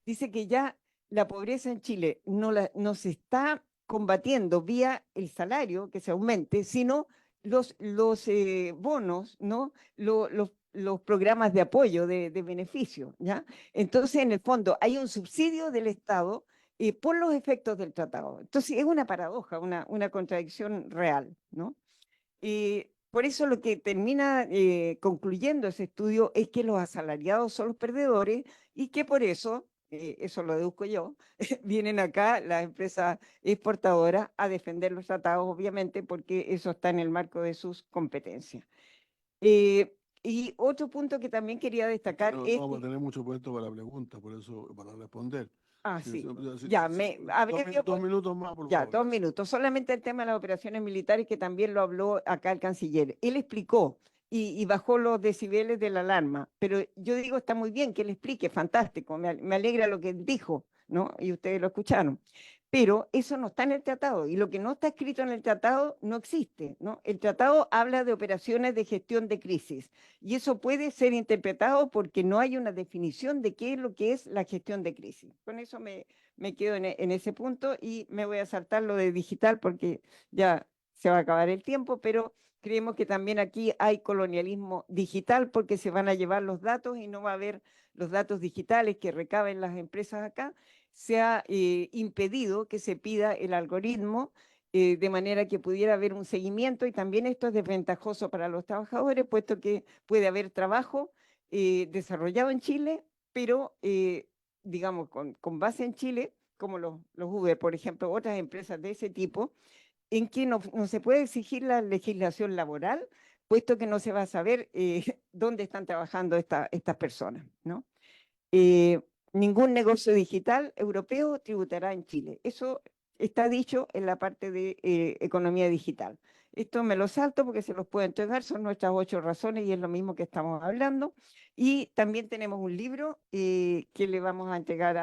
Speaker 10: dice que ya la pobreza en Chile no se está combatiendo vía el salario que se aumente, sino los bonos, ¿no? Los programas de apoyo, de beneficio, ¿ya? Entonces, en el fondo, hay un subsidio del Estado por los efectos del tratado. Entonces, es una paradoja, una contradicción real, ¿no? Por eso lo que termina concluyendo ese estudio es que los asalariados son los perdedores y que por eso, eso lo deduzco yo, vienen acá las empresas exportadoras a defender los tratados, obviamente, porque eso está en el marco de sus competencias. Y otro punto que también quería destacar
Speaker 1: No,
Speaker 10: es
Speaker 1: no vamos a
Speaker 10: que...
Speaker 1: tener mucho puesto para la pregunta, por eso, para responder.
Speaker 10: Sí,
Speaker 1: Si-
Speaker 10: ya,
Speaker 1: dos minutos más, por
Speaker 10: ya,
Speaker 1: favor.
Speaker 10: 2 minutos. Solamente el tema de las operaciones militares, que también lo habló acá el canciller. Él explicó y bajó los decibeles de la alarma, pero yo digo, está muy bien que él explique, fantástico, me alegra lo que él dijo, ¿no? Y ustedes lo escucharon. Pero eso no está en el tratado, y lo que no está escrito en el tratado no existe, ¿no? El tratado habla de operaciones de gestión de crisis, y eso puede ser interpretado porque no hay una definición de qué es lo que es la gestión de crisis. Con eso me quedo en ese punto y me voy a saltar lo de digital porque ya se va a acabar el tiempo, pero creemos que también aquí hay colonialismo digital porque se van a llevar los datos y no va a haber los datos digitales que recaben las empresas acá. Se ha impedido que se pida el algoritmo de manera que pudiera haber un seguimiento, y también esto es desventajoso para los trabajadores, puesto que puede haber trabajo desarrollado en Chile, pero digamos, con base en Chile, como los Uber, por ejemplo, otras empresas de ese tipo, en que no se puede exigir la legislación laboral, puesto que no se va a saber dónde están trabajando estas personas, ¿no? Ningún negocio digital europeo tributará en Chile. Eso está dicho en la parte de economía digital. Esto me lo salto porque se los puedo entregar, son nuestras 8 razones y es lo mismo que estamos hablando. Y también tenemos un libro que le vamos a entregar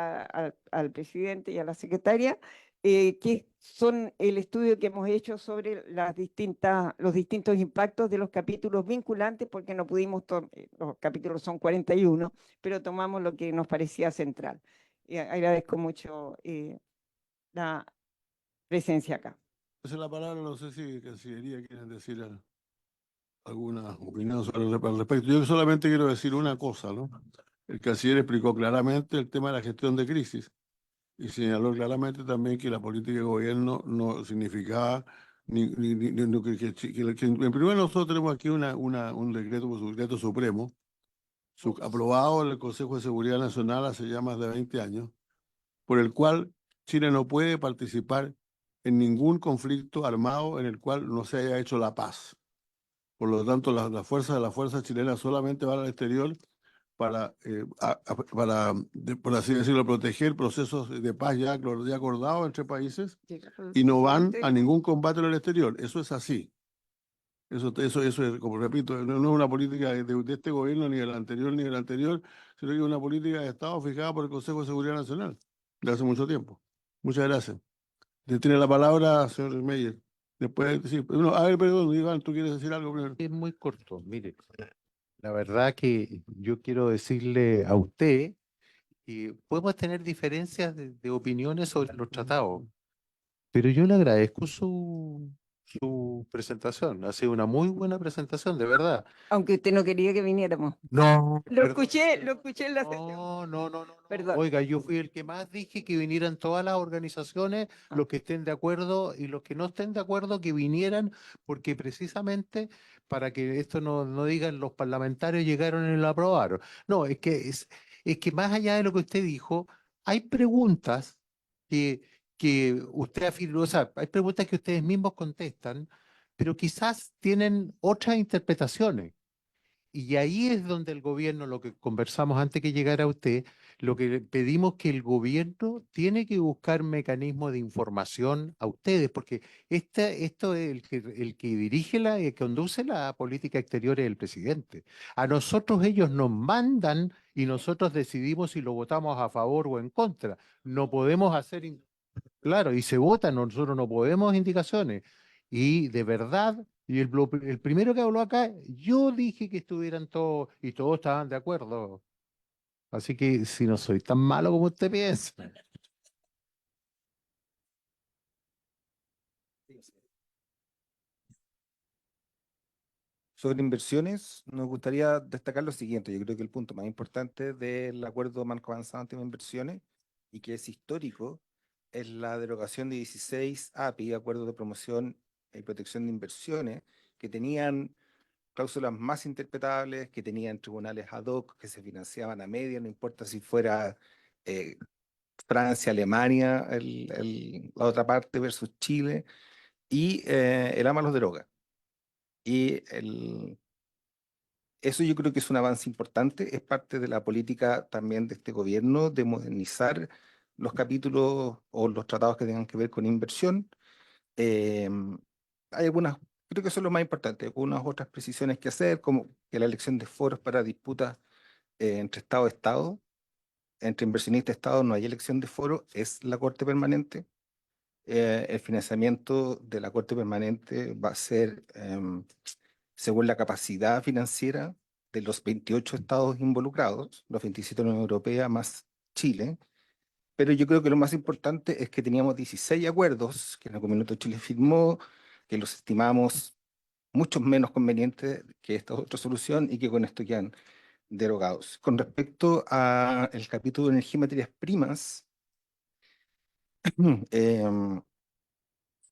Speaker 10: al presidente y a la secretaria, que son el estudio que hemos hecho sobre los distintos impactos de los capítulos vinculantes, porque no pudimos, los capítulos son 41, pero tomamos lo que nos parecía central. Y agradezco mucho la presencia acá.
Speaker 1: Entonces la palabra, no sé si Cancillería quieren decir alguna opinión al respecto. Yo solamente quiero decir una cosa, ¿no? El canciller explicó claramente el tema de la gestión de crisis y señaló claramente también que la política de gobierno no significaba que en primer lugar nosotros tenemos aquí un decreto, un decreto supremo, aprobado en el Consejo de Seguridad Nacional hace ya más de 20 años, por el cual Chile no puede participar en ningún conflicto armado en el cual no se haya hecho la paz. Por lo tanto, las fuerzas chilenas solamente van al exterior para, por así decirlo, proteger procesos de paz ya acordados entre países y no van a ningún combate en el exterior. Eso es así. Eso es, como repito, no es una política de este gobierno, ni del anterior, ni del anterior, sino que es una política de Estado fijada por el Consejo de Seguridad Nacional de hace mucho tiempo. Muchas gracias. Tiene la palabra, señor Meyer. Después, sí, a ver, perdón, Iván, ¿tú quieres decir algo primero?
Speaker 6: Es muy corto, mire. La verdad que yo quiero decirle a usted que podemos tener diferencias de opiniones sobre los tratados, pero yo le agradezco su presentación. Ha sido una muy buena presentación, de verdad.
Speaker 10: Aunque usted no quería que viniéramos.
Speaker 6: No,
Speaker 10: Lo escuché en la sesión.
Speaker 6: no.
Speaker 10: Perdón.
Speaker 6: Oiga, yo fui el que más dije que vinieran todas las organizaciones, los que estén de acuerdo y los que no estén de acuerdo, que vinieran, porque precisamente para que esto no digan los parlamentarios llegaron y lo aprobaron. No, es que más allá de lo que usted dijo, hay preguntas que usted afirmó, o sea, hay preguntas que ustedes mismos contestan, pero quizás tienen otras interpretaciones. Y ahí es donde el gobierno, lo que conversamos antes que llegara usted, lo que le pedimos que el gobierno tiene que buscar mecanismos de información a ustedes, porque esto es el que dirige el que conduce la política exterior es el presidente. A nosotros ellos nos mandan y nosotros decidimos si lo votamos a favor o en contra. No podemos hacer, claro, y se vota, nosotros no podemos indicaciones. Y de verdad, el primero que habló acá, yo dije que estuvieran todos y todos estaban de acuerdo. Así que si no soy tan malo como usted piensa.
Speaker 7: Sobre inversiones, nos gustaría destacar lo siguiente. Yo creo que el punto más importante del acuerdo marco avanzado en tema de inversiones y que es histórico es la derogación de 16 API, Acuerdos de Promoción y Protección de Inversiones, que tenían cláusulas más interpretables, que tenían tribunales ad hoc, que se financiaban a media, no importa si fuera Francia, Alemania, la otra parte versus Chile, y el AMA los deroga. Y eso yo creo que es un avance importante, es parte de la política también de este gobierno de modernizar los capítulos o los tratados que tengan que ver con inversión. Eh, Hay algunas, creo que son los más importantes, algunas otras precisiones que hacer, como que la elección de foros para disputas entre Estado y Estado, entre inversionista y Estado no hay elección de foro, es la Corte Permanente. El financiamiento de la Corte Permanente va a ser según la capacidad financiera de los 28 estados involucrados, los 27 de la Unión Europea más Chile. Pero yo creo que lo más importante es que teníamos 16 acuerdos que en algún minuto Chile firmó, que los estimamos mucho menos convenientes que esta otra solución y que con esto quedan derogados. Con respecto al capítulo de energía y materias primas, em,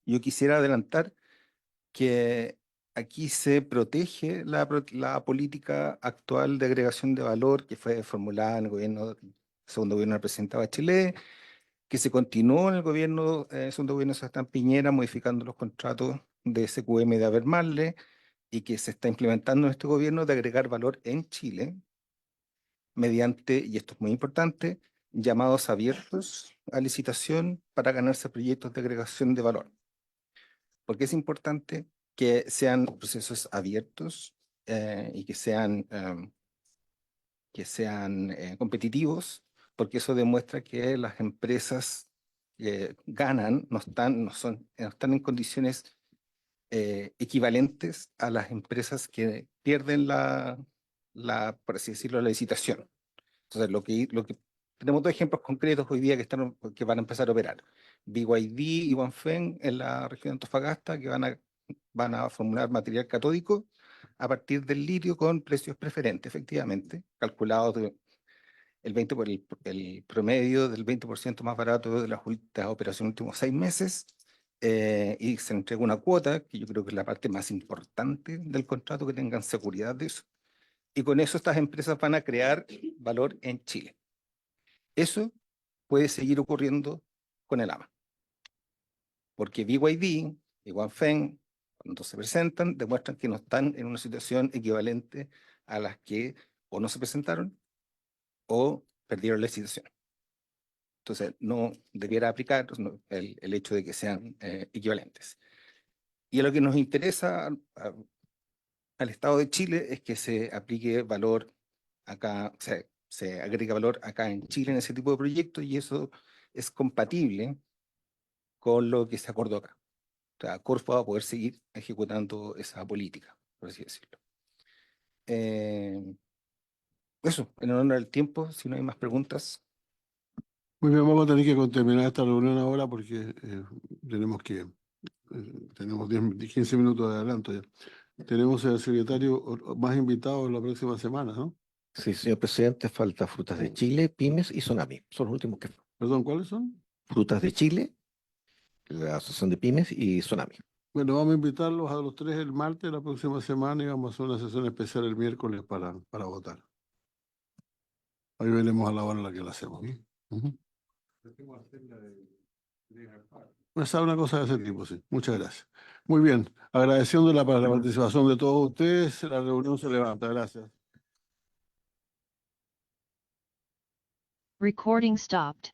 Speaker 7: yo quisiera adelantar que aquí se protege la política actual de agregación de valor que fue formulada en el segundo gobierno del presidente Bachelet, que se continuó en el gobierno, segundo gobierno de Sebastián Piñera, modificando los contratos de SQM de Abermarle, y que se está implementando en este gobierno de agregar valor en Chile mediante, y esto es muy importante, llamados abiertos a licitación para ganarse proyectos de agregación de valor. Porque es importante que sean procesos abiertos y que sean competitivos, porque eso demuestra que las empresas ganan no están en condiciones equivalentes a las empresas que pierden por así decirlo, la licitación. Entonces, tenemos dos ejemplos concretos hoy día que van a empezar a operar. BYD y Wanfeng en la región de Antofagasta, que van a formular material catódico a partir del litio con precios preferentes, efectivamente, calculados el promedio del 20% más barato de las operaciones en los últimos 6 meses, y se entrega una cuota, que yo creo que es la parte más importante del contrato, que tengan seguridad de eso. Y con eso estas empresas van a crear valor en Chile. Eso puede seguir ocurriendo con el AMA. Porque BYD y Wanfeng, cuando se presentan, demuestran que no están en una situación equivalente a las que o no se presentaron o perdieron la licitación. Entonces, no debiera aplicar el hecho de que sean equivalentes. Y a lo que nos interesa al Estado de Chile es que se aplique valor acá, se agrega valor acá en Chile en ese tipo de proyectos, y eso es compatible con lo que se acordó acá. O sea, Corfo va a poder seguir ejecutando esa política, por así decirlo. Eso, en honor al tiempo, si no hay más preguntas.
Speaker 1: Muy bien, vamos a tener que terminar esta reunión ahora porque tenemos 15 minutos de adelanto ya. Tenemos al secretario más invitados la próxima semana, ¿no?
Speaker 2: Sí, señor presidente, falta Frutas de Chile, Pymes y Sonami. Son los últimos que...
Speaker 1: Perdón, ¿cuáles son?
Speaker 2: Frutas de Chile, la Asociación de Pymes y Sonami.
Speaker 1: Bueno, vamos a invitarlos a los 3 el martes de la próxima semana y vamos a hacer una sesión especial el miércoles para votar. Ahí veremos a la hora en la que la hacemos. Ujú. Una cosa de ese tipo, sí. Muchas gracias. Muy bien. Agradeciendo la participación de todos ustedes, la reunión se levanta. Gracias.
Speaker 11: Recording stopped.